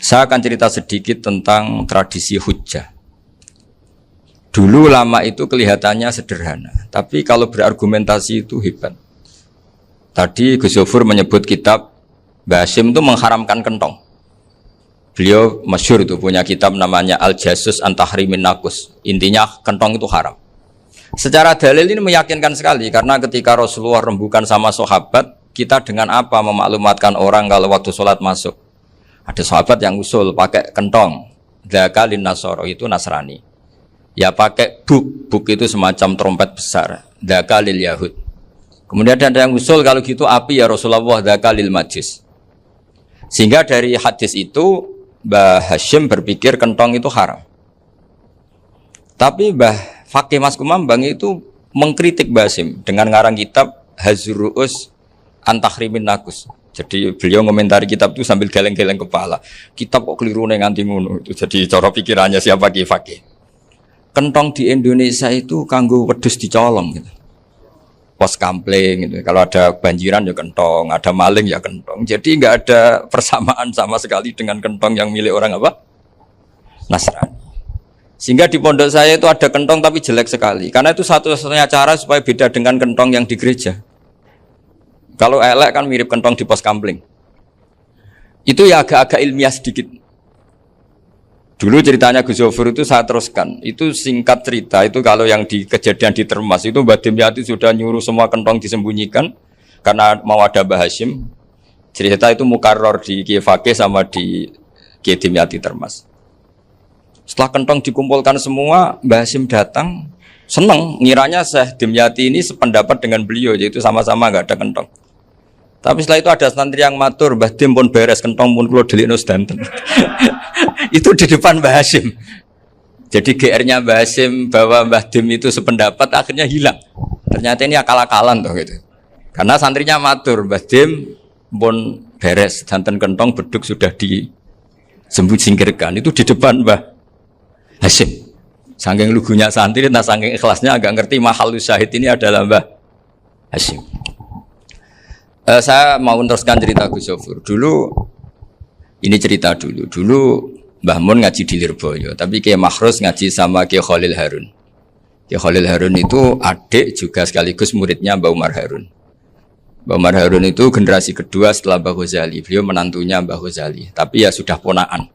Saya akan cerita sedikit tentang tradisi hujjah. Dulu ulama itu kelihatannya sederhana, tapi kalau berargumentasi itu hebat. Tadi Gus Zofur menyebut kitab Mbah Hasyim itu mengharamkan kentong. Beliau masyhur itu punya kitab namanya Al-Jasus an Tahrimin Nakus. Intinya kentong itu haram. Secara dalil ini meyakinkan sekali karena ketika Rasulullah rembukan sama sahabat, kita dengan apa memaklumatkan orang kalau waktu sholat masuk? Ada sahabat yang usul pakai kentong. Dzaka lin nasara itu Nasrani. Ya pakai buk itu semacam trompet besar. Dzaka lil Yahud. Kemudian ada yang usul kalau gitu api ya Rasulullah dzaka lil Majus. Sehingga dari hadis itu Mbah Hasyim berpikir kentong itu haram. Tapi Mbah Fakih Mas Kumambang itu mengkritik Mbah Hasyim dengan ngarang kitab Hazru'us an Tahrimin Nakus. Jadi beliau komentari kitab itu sambil geleng-geleng kepala. Kitab kok keliru nganti ngono. Itu jadi cara pikirannya siapa Ki Fakih. Kentong di Indonesia itu kanggo wedhus dicolong gitu. Pos kampling gitu. Kalau ada banjiran ya kentong, ada maling ya kentong. Jadi enggak ada persamaan sama sekali dengan kentong yang milik orang apa? Nasrani. Sehingga di pondok saya itu ada kentong tapi jelek sekali. Karena itu satu-satunya cara supaya beda dengan kentong yang di gereja. Kalau elek kan mirip kentong di pos kampling. Itu ya agak-agak ilmiah sedikit. Dulu ceritanya Gus Zofur itu saya teruskan. Itu singkat cerita, itu kalau yang di kejadian di Termas itu Mbah Dimyati sudah nyuruh semua kentong disembunyikan karena mau ada Mbah Hasyim. Cerita itu mukarrar di Kiai Fakih sama di Kiai Dimyati Termas. Setelah kentong dikumpulkan semua, Mbah Hasyim datang, seneng, ngiranya Syekh Dimyati ini sependapat dengan beliau, yaitu sama-sama enggak ada kentong. Tapi setelah itu ada santri yang matur, Mbah Dim pun beres kentong pun kula delikno sedanten. Itu di depan Mbah Hasyim. Jadi GR-nya Mbah Hasyim bahwa Mbah Dim itu sependapat akhirnya hilang. Ternyata ini akal-akalan toh gitu. Karena santrinya matur, Mbah Dim pun beres sedanten kentong beduk sudah disingkirkan. Itu di depan Mbah Hasyim. Saking lugunya santri, nah saking ikhlasnya agak ngerti mahalus syahid ini adalah Mbah Hasyim. Saya mau meneruskan cerita Gus Zofur. Dulu Mbah Mun ngaji di Lirboyo, tapi Kiai Makhrus ngaji sama Kiai Khalil Harun. Kiai Khalil Harun itu adik juga sekaligus muridnya Mbah Umar Harun. Mbah Umar Harun itu generasi kedua setelah Mbah Ghazali. Beliau menantunya Mbah Ghazali, tapi ya sudah ponaan.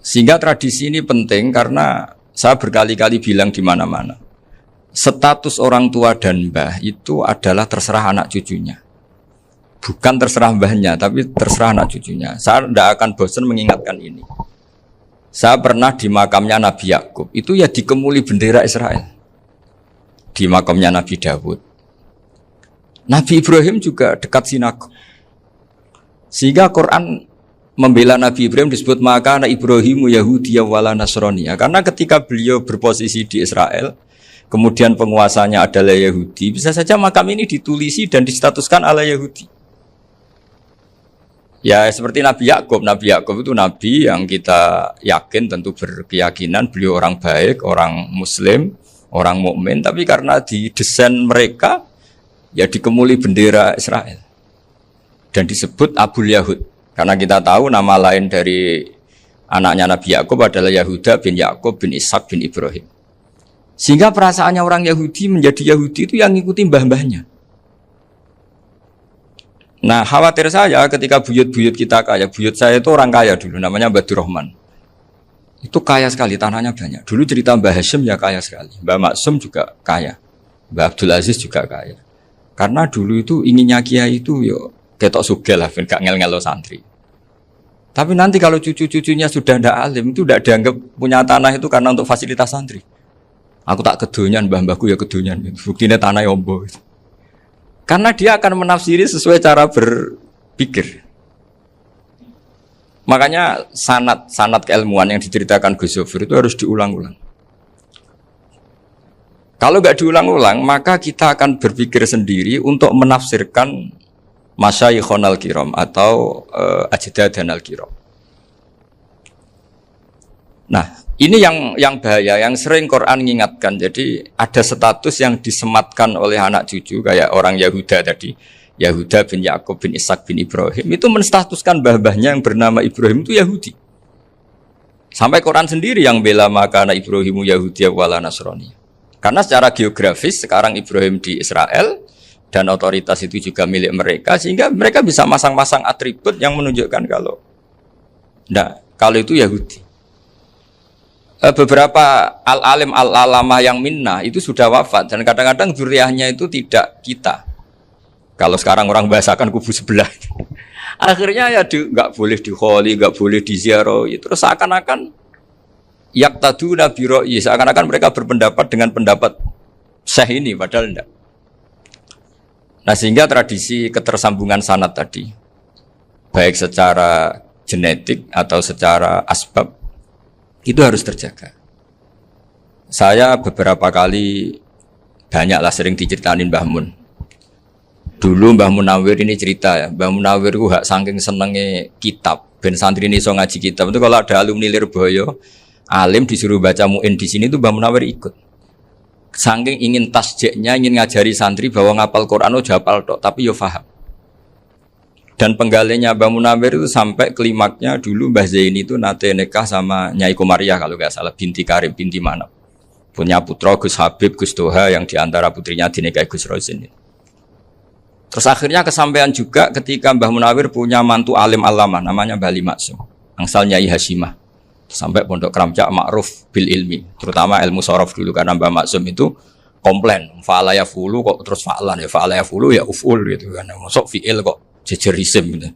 Sehingga tradisi ini penting karena saya berkali-kali bilang di mana-mana. Status orang tua dan mbah itu adalah terserah anak cucunya. Bukan terserah mbahnya, tapi terserah anak cucunya. Saya tidak akan bosan mengingatkan ini. Saya pernah di makamnya Nabi Yakub, itu ya dikemuli bendera Israel. Di makamnya Nabi Dawud. Nabi Ibrahim juga dekat sinagog. Sehingga Quran membela Nabi Ibrahim disebut maka anak Ibrahimu Yahudiyya wala Nasraniyya. Karena ketika beliau berposisi di Israel, kemudian penguasanya adalah Yahudi, bisa saja makam ini ditulisi dan distatuskan ala Yahudi. Ya seperti Nabi Yakub. Nabi Yakub itu nabi yang kita yakin tentu berkeyakinan beliau orang baik, orang muslim, orang mukmin, tapi karena di desain mereka ya dikemuli bendera Israel. Dan disebut Abul Yahud. Karena kita tahu nama lain dari anaknya Nabi Yakub adalah Yahuda bin Yakub bin Ishak bin Ibrahim. Sehingga perasaannya orang Yahudi menjadi Yahudi itu yang ngikuti mbah-mbahnya. Nah khawatir saya ketika buyut-buyut kita kaya. Buyut saya itu orang kaya dulu, namanya Badur Rahman. Itu kaya sekali, tanahnya banyak. Dulu cerita Mbah Hasyim ya kaya sekali. Mbah Maksum juga kaya. Mbah Abdul Aziz juga kaya. Karena dulu itu inginnya kiai itu yo ketok sugih lah, gak ngel-ngelo santri. Tapi nanti kalau cucu-cucunya sudah ndak alim, itu tidak dianggap punya tanah itu karena untuk fasilitas santri. Aku tak kedonyan, mbah-mbahku ya kedonyan. Buktinya tanah yombo. Karena dia akan menafsiri sesuai cara berpikir. Makanya sanad keilmuan yang diceritakan Gus Zofur itu harus diulang-ulang. Kalau nggak diulang-ulang, maka kita akan berpikir sendiri untuk menafsirkan Masyayikhon al-Kiram atau Ajdadan al-Kiram. Nah, ini yang bahaya, yang sering Quran mengingatkan. Jadi ada status yang disematkan oleh anak cucu kayak orang Yahuda tadi, Yahuda bin Yakub bin Ishak bin Ibrahim itu menstatuskan mbah-mbahnya yang bernama Ibrahim itu Yahudi. Sampai Quran sendiri yang bela makana Ibrahimu Yahudi wala Nasrani. Karena secara geografis sekarang Ibrahim di Israel dan otoritas itu juga milik mereka, sehingga mereka bisa masang-masang atribut yang menunjukkan kalau itu Yahudi. Beberapa al-alim al-alamah yang minnah itu sudah wafat dan kadang-kadang zuriyahnya itu tidak kita. Kalau sekarang orang bahasakan kubu sebelah. Akhirnya ya nggak boleh dikholi, nggak boleh diziarahi. Terus seakan-akan yaktaduna biroi, seakan-akan mereka berpendapat dengan pendapat syekh ini, padahal enggak. Nah sehingga tradisi ketersambungan sanad tadi, baik secara genetik atau secara asbab, itu harus terjaga. Saya beberapa kali banyaklah sering diceritain Mbah Mun. Dulu Mbah Munawir ini cerita ya, Mbah Munawir itu saking senenge kitab, ben santri ini so ngaji kitab. Itu kalau ada alumni Lirboyo, alim disuruh baca muin di sini itu Mbah Munawir ikut. Saking ingin tasjeknya, ingin ngajari santri bahwa ngapal Quran udah hafal tok, tapi yo paham. Dan penggalinya Mbah Munawir itu sampai klimaknya dulu Mbah Zaini itu nate nikah sama Nyai Komariah kalau nggak salah, binti Karim, binti Manap. Punya putra Gus Habib, Gus Toha yang diantara putrinya dinikahi Gus Rozin. Terus akhirnya kesampaian juga ketika Mbah Munawir punya mantu alim alama namanya Mbah Ali Maksum, angsal Nyai Hasyimah. Sampai Pondok Kramjak ma'ruf bil ilmi, terutama ilmu sorof dulu karena Mbah Maksum itu komplain, fa'ala ya fulu kok terus fa'lan ya, fa'ala ya fulu ya uf'ul gitu kan. Masuk fi'il kok jejer isim gitu.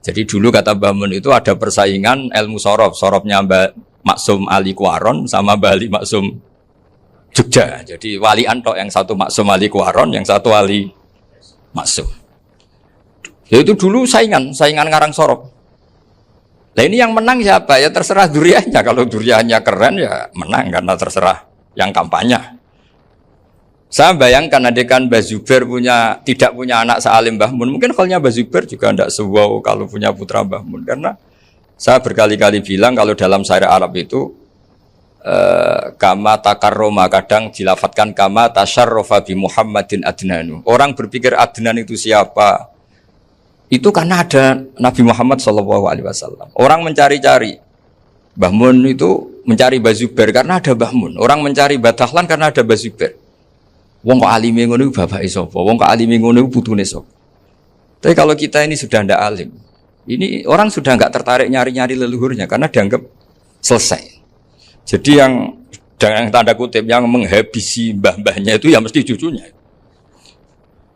Jadi dulu kata Mbah Mun itu ada persaingan ilmu sorof, sorofnya Mbah Maksum Ali Kuaron sama Mbah Ali Maksum Jogja. Jadi walian tok, yang satu Maksum Ali Kuaron, yang satu Ali Maksum. Ya itu dulu saingan ngarang sorop. Nah ini yang menang siapa? Ya terserah duriannya. Kalau duriannya keren ya menang karena terserah yang kampanye. Saya bayangkan adekan Mbah Zubair tidak punya anak sealim Mbah Mun, mungkin kalau Mbah Zubair juga tidak sewow kalau punya putra Mbah Mun. Karena saya berkali-kali bilang kalau dalam syair Arab itu kama takarroma, kadang dilafatkan kama tasyarrofa bi Muhammadin adnanu. Orang berpikir Adnan itu siapa? Itu karena ada Nabi Muhammad SAW. Orang mencari-cari Mbah Mun itu mencari Mbah Zubair karena ada Mbah Mun. Orang mencari Mbah Dahlan karena ada Mbah Zubair. Wong kok alime ngono iku bapake sapa? Wong kok alime ngono iku putune sapa? Tapi kalau kita ini sudah ndak alim, ini orang sudah enggak tertarik nyari-nyari leluhurnya karena dianggap selesai. Jadi yang dengan tanda kutip yang menghabisi mbah-mbahnya itu ya mesti cucunya.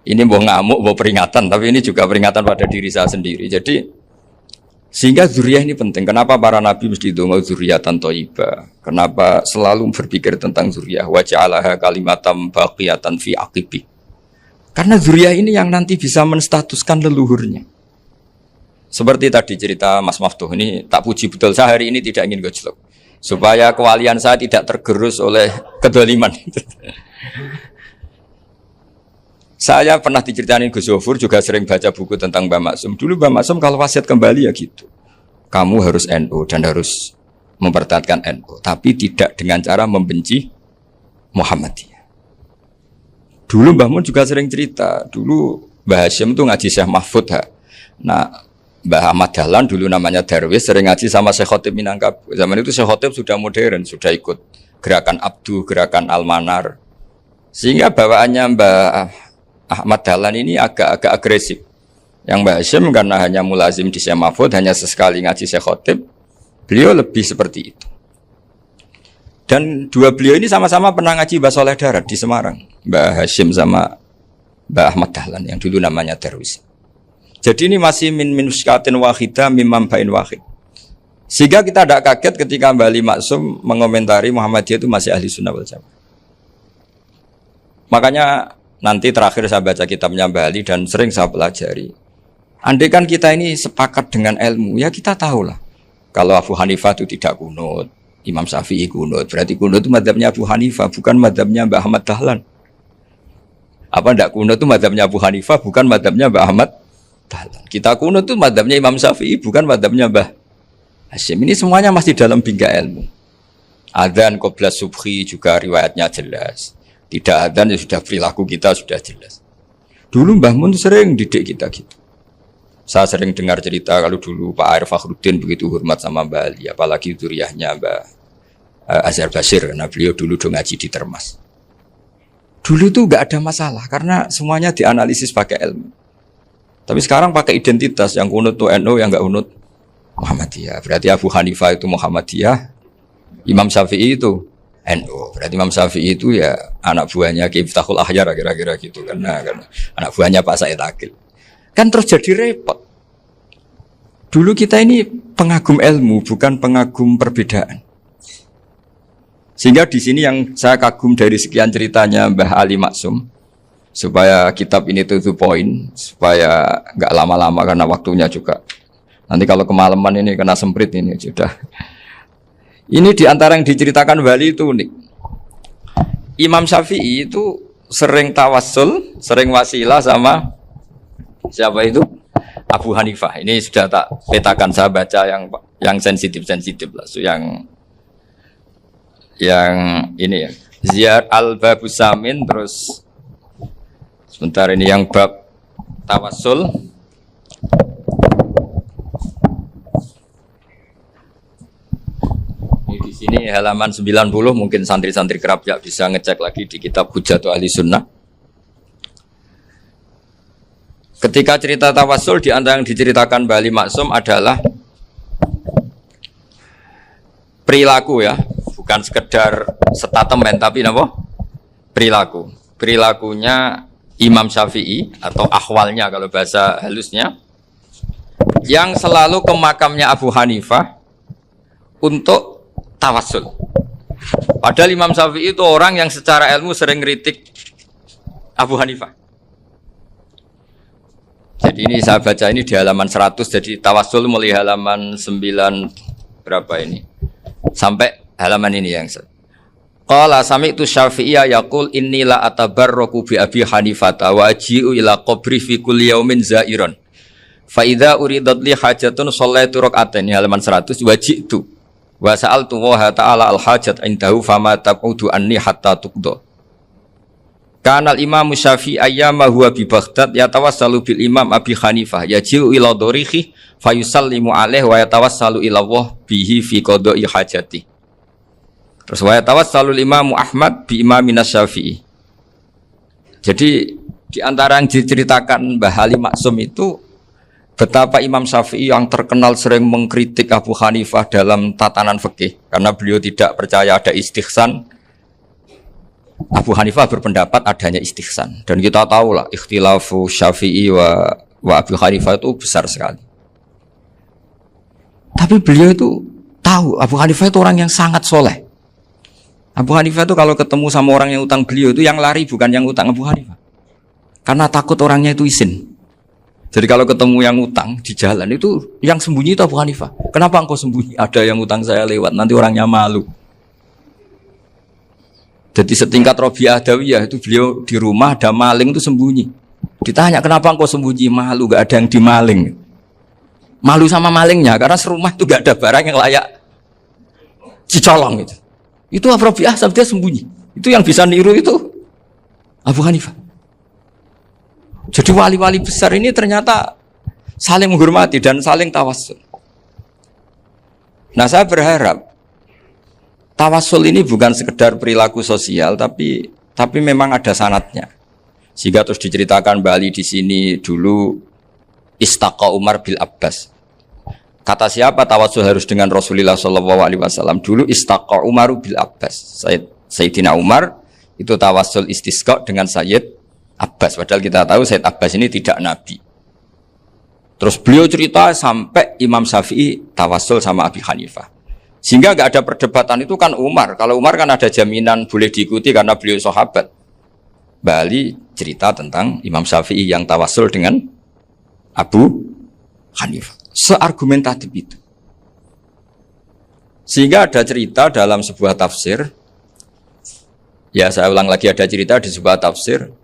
Ini mau ngamuk, mau peringatan, tapi ini juga peringatan pada diri saya sendiri. Jadi sehingga zuriyah ini penting. Kenapa para nabi mesti donga zuriyatan thayyibah? Kenapa selalu berpikir tentang zuriyah? Wa ja'alaha kalimatam baqiyatan fi aqibi. Karena zuriyah ini yang nanti bisa menstatuskan leluhurnya. Seperti tadi cerita Mas Maftuh ini, tak puji betul, saya hari ini tidak ingin gojlok supaya kewalian saya tidak tergerus oleh kedoliman. Saya pernah diceritain Gus Zofur, juga sering baca buku tentang Mbah Maksum. Dulu Mbah Maksum kalau wasiat kembali ya gitu, kamu harus NU dan harus mempertahankan NU, tapi tidak dengan cara membenci Muhammadiyah. Dulu Mbah Mun juga sering cerita, dulu Mbah Hasyim itu ngaji Syekh Mahfud. Nah, Mbah Ahmad Dahlan dulu namanya Darwis sering ngaji sama Syekh Khotib Minangkabau. Zaman itu Syekh Khotib sudah modern, sudah ikut gerakan Abdu, gerakan Almanar. Sehingga bawaannya Mbah Ahmad Dahlan ini agak agresif. Yang Mbah Hasyim karena hanya mulazim di Syekh Mahfud, hanya sesekali ngaji Syekh Khotib, beliau lebih seperti itu. Dan dua beliau ini sama-sama pernah ngaji Mbah Soleh Darat di Semarang. Mbah Hasyim sama Mbah Ahmad Dahlan yang dulu namanya Darwis. Jadi ini masih min muskatin wahidah mimam bain wahid. Sehingga kita tidak kaget ketika Mbah Ali Maksum mengomentari Muhammadiyah itu masih ahli sunnah wal jamaah. Makanya nanti terakhir saya baca kitabnya Mbah Ali dan sering saya pelajari. Andai kan kita ini sepakat dengan ilmu, ya kita tahulah. Kalau Abu Hanifah itu tidak kunut, Imam Syafi'i kunut, berarti kunut itu madzhabnya Abu Hanifah, bukan madzhabnya Mbah Ahmad Dahlan. Apa tidak kunut itu madzhabnya Abu Hanifah, bukan madzhabnya Mbah Ahmad Dahlan. Kita kunut itu madzhabnya Imam Syafi'i, bukan madzhabnya Mbah Hasyim. Ini semuanya masih dalam bingkai ilmu. Adzan qabla subhi juga riwayatnya jelas. Tidak adzan ya sudah perilaku kita sudah jelas. Dulu Mbah Mun sering didik kita gitu. Saya sering dengar cerita kalau dulu Pak Arif Fakhruddin begitu hormat sama Mbah Ali, apalagi zuriyahnya Mbah Azhar Basir, karena beliau dulu do ngaji di Termas. Dulu tuh nggak ada masalah karena semuanya dianalisis pakai ilmu. Tapi sekarang pakai identitas, yang unut tuh NU, yang nggak unut Muhammadiyah. Berarti Abu Hanifah itu Muhammadiyah, Imam Syafi'i itu NU. Berarti Imam Syafi'i itu ya anak buahnya Ki Miftahul Ahyar kira-kira gitu kan anak buahnya Pak Said Akil. Kan terus jadi repot. Dulu kita ini pengagum ilmu, bukan pengagum perbedaan. Sehingga di sini yang saya kagum dari sekian ceritanya Mbah Ali Maksum, supaya kitab ini to the point, supaya nggak lama-lama karena waktunya juga. Nanti kalau kemalaman ini kena semprit ini sudah. Ini diantara yang diceritakan Bali itu unik. Imam Syafi'i itu sering tawassul, sering wasilah sama siapa itu? Abu Hanifah. Ini sudah tak petakan, saya baca yang sensitif lah, so yang ini ya. Ziyar al-Babus Samin, terus sebentar ini yang bab tawassul. Ini di sini halaman 90, mungkin santri-santri kerap ya bisa ngecek lagi di kitab Hujatul Ahli Sunnah. Ketika cerita tawassul, di antara yang diceritakan Mbah Ali Maksum adalah perilaku ya, bukan sekedar statement tapi apa? Perilaku. Perilakunya Imam Syafi'i atau ahwalnya kalau bahasa halusnya, yang selalu ke makamnya Abu Hanifah untuk tawassul. Padahal Imam Syafi'i itu orang yang secara ilmu sering kritik Abu Hanifah. Jadi ini saya baca ini di halaman 100, jadi tawassul mulai halaman 9 berapa ini sampai halaman ini yang qala sami'tu Syafi'iyya yaqul inni la atabarraku bi Abi Hanifah wa aji'u ila qabri fi kulli yaumin za'iran fa idza uridat li hajatun shallaitu rak'atain, halaman 100, waji'tu wa sa'altu wa ta'ala al hajat indahu fama taqudu anni hatta tuqda. Kanal Imam Syafi'i ayyama huwa bi Baghdad yatawassalu bil Imam Abi Hanifah yaji'u ila dorihi fayusallimu alaihi wa yatawassalu ila Allah bihi fi qada'i hajati. Terus wa yatawassalu Imam Ahmad bi Imamina Syafi'i. Jadi di antara yang diceritakan Mbah Ali Maksum itu betapa Imam Syafi'i yang terkenal sering mengkritik Abu Hanifah dalam tatanan fikih karena beliau tidak percaya ada istihsan. Abu Hanifah berpendapat adanya istihsan, dan kita tahu lah ikhtilafu Syafi'i wa Abu Hanifah itu besar sekali. Tapi beliau itu tahu Abu Hanifah itu orang yang sangat soleh. Abu Hanifah itu kalau ketemu sama orang yang utang beliau itu yang lari bukan yang utang Abu Hanifah, karena takut orangnya itu izin. Jadi kalau ketemu yang utang di jalan itu yang sembunyi itu Abu Hanifah. Kenapa engkau sembunyi? Ada yang utang saya lewat, nanti orangnya malu. Jadi setingkat Robiah Adawiyah itu beliau di rumah ada maling itu sembunyi. Ditanya kenapa engkau sembunyi? Malu, gak ada yang dimaling. Malu sama malingnya karena serumah itu gak ada barang yang layak dicolong itu. Itu Robiah dia sembunyi. Itu yang bisa niru itu Abu Hanifah. Jadi wali-wali besar ini ternyata saling menghormati dan saling tawassul. Nah saya berharap tawassul ini bukan sekedar perilaku sosial, tapi memang ada sanadnya. Sehingga terus diceritakan Bali di sini dulu istaqa Umar bil Abbas. Kata siapa tawassul harus dengan Rasulullah SAW? Dulu istaqa Umar bil Abbas. Sayyidina Umar itu tawassul istisqa dengan Sayyid Abbas. Padahal kita tahu Sayyid Abbas ini tidak nabi. Terus beliau cerita sampai Imam Syafi'i tawassul sama Abi Hanifah. Sehingga nggak ada perdebatan itu kan Umar. Kalau Umar kan ada jaminan boleh diikuti karena beliau sahabat. Bali cerita tentang Imam Syafi'i yang tawassul dengan Abu Hanifah. Seargumentatif itu. Sehingga ada cerita dalam sebuah tafsir. Ya saya ulang lagi, ada cerita di sebuah tafsir.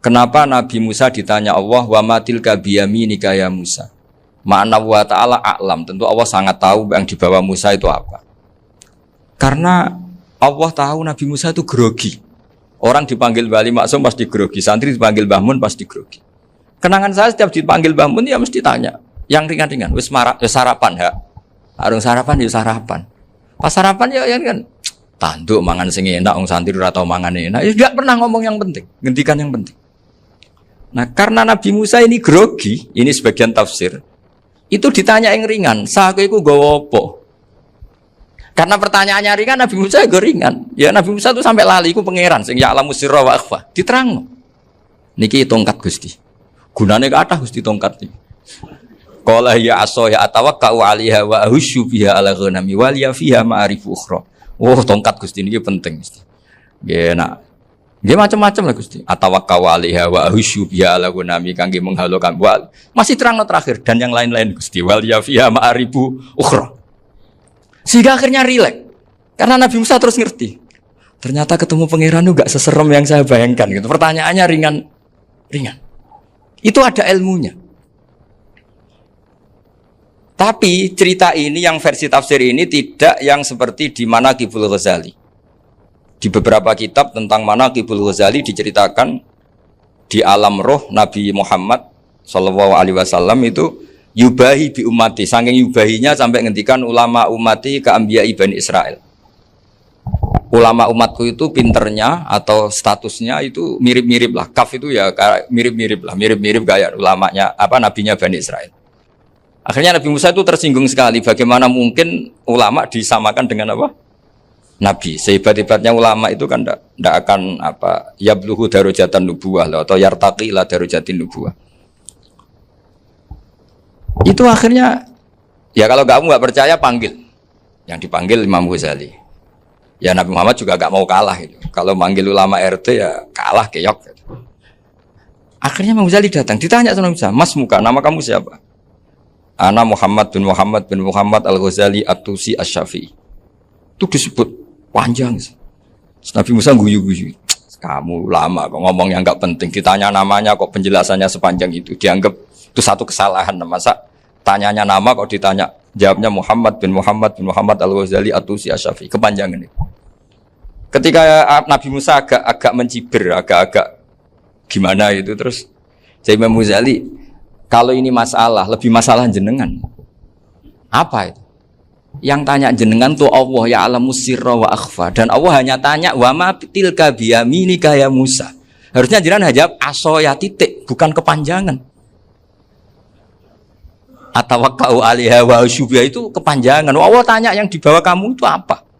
Kenapa Nabi Musa ditanya Allah, wa matilka biyaminika ya Musa? Ma'ana wa ta'ala a'lam. Tentu Allah sangat tahu yang di bawah Musa itu apa. Karena Allah tahu Nabi Musa itu grogi. Orang dipanggil Wali Maksum pasti grogi, santri dipanggil Mbah Mun pasti grogi. Kenangan saya setiap dipanggil Mbah Mun ya mesti tanya, yang ringan-ringan, wis sarapan ya. Arung sarapan ya sarapan. Pas sarapan ya kan tanduk mangan sing enak, wong santri ora tau mangan enak. Ya enggak pernah ngomong yang penting, ngendikan yang penting. Nah, karena Nabi Musa ini grogi, ini sebagian tafsir. Itu ditanya yang ringan, "Sakowe iku nggawa apa?" Karena pertanyaannya ringan, Nabi Musa juga ringan. Ya Nabi Musa itu sampai lali, itu pangeran sing ya'lamu sirra wa akhfa. Diterangno. Niki tongkat Gusti. Gunane kathah Gusti tongkat iki. Qala ya aso ya atawakkau 'alaiha wa ahusyu biha 'ala ghanami wal ya fiha ma'arif ukhra. Oh, tongkat Gusti niki penting Gusti. Nggih nak. Nggih macam-macam lah Gusti. Atawakkau 'alaiha wa ahusyu biha 'ala ghanami kangge menghalokan wal. Masih terangno terakhir dan yang lain-lain Gusti. Wal ya fiha ma'arifu ukhra. Sehingga akhirnya rileks. Karena Nabi Musa terus ngerti. Ternyata ketemu pangeran itu gak seserem yang saya bayangkan gitu. Pertanyaannya ringan. Itu ada ilmunya. Tapi cerita ini yang versi tafsir ini tidak yang seperti di Manaqibul Ghazali. Di beberapa kitab tentang Manaqibul Ghazali diceritakan di alam roh Nabi Muhammad SAW itu yubahi bi ummati, saking yubahinya sampai ngendikan ulama ummati ke anbiya Bani Israel. Ulama umatku itu pinternya atau statusnya itu mirip-mirip lah. Kaf itu ya mirip-mirip kayak ulamanya nabinya Bani Israel. Akhirnya Nabi Musa itu tersinggung sekali. Bagaimana mungkin ulama disamakan dengan apa? Nabi. Sehebat-hebatnya ulama itu kan tidak akan yabluhu darajatan nubuwah atau yartaqi ila darajatin nubuwah. Itu akhirnya ya kalau kamu nggak percaya panggil, yang dipanggil Imam Ghazali. Ya Nabi Muhammad juga nggak mau kalah itu. Kalau manggil ulama RT ya kalah keok. Gitu. Akhirnya Imam Ghazali datang, ditanya sama Musa, "Mas Muka, nama kamu siapa?" "Ana Muhammad bin Muhammad Al-Ghazali At-Tusi Asy-Syafi'i." Itu disebut panjang. Nabi Musa guyu-guyu. "Kamu lama kok ngomong yang nggak penting. Ditanya namanya kok penjelasannya sepanjang itu, dianggap itu satu kesalahan. Masa tanyanya nama kok ditanya jawabnya Muhammad bin Muhammad Al-Ghazali At-Tusi Asy-Syafi'i, kepanjangan itu." Ketika Nabi Musa agak mencibir, agak gimana itu, terus saya Imam Ghazali, kalau ini masalah, lebih masalah jenengan. Apa itu? Yang tanya jenengan tuh Allah ya alamu sirra wa akhfa, dan Allah hanya tanya wa ma tilka biyaminika ya Musa. Harusnya jenengan jawab aso ya titik, bukan kepanjangan. Atawakkau 'alaiha wa syubha itu kepanjangan. Allah tanya yang di bawah kamu itu apa?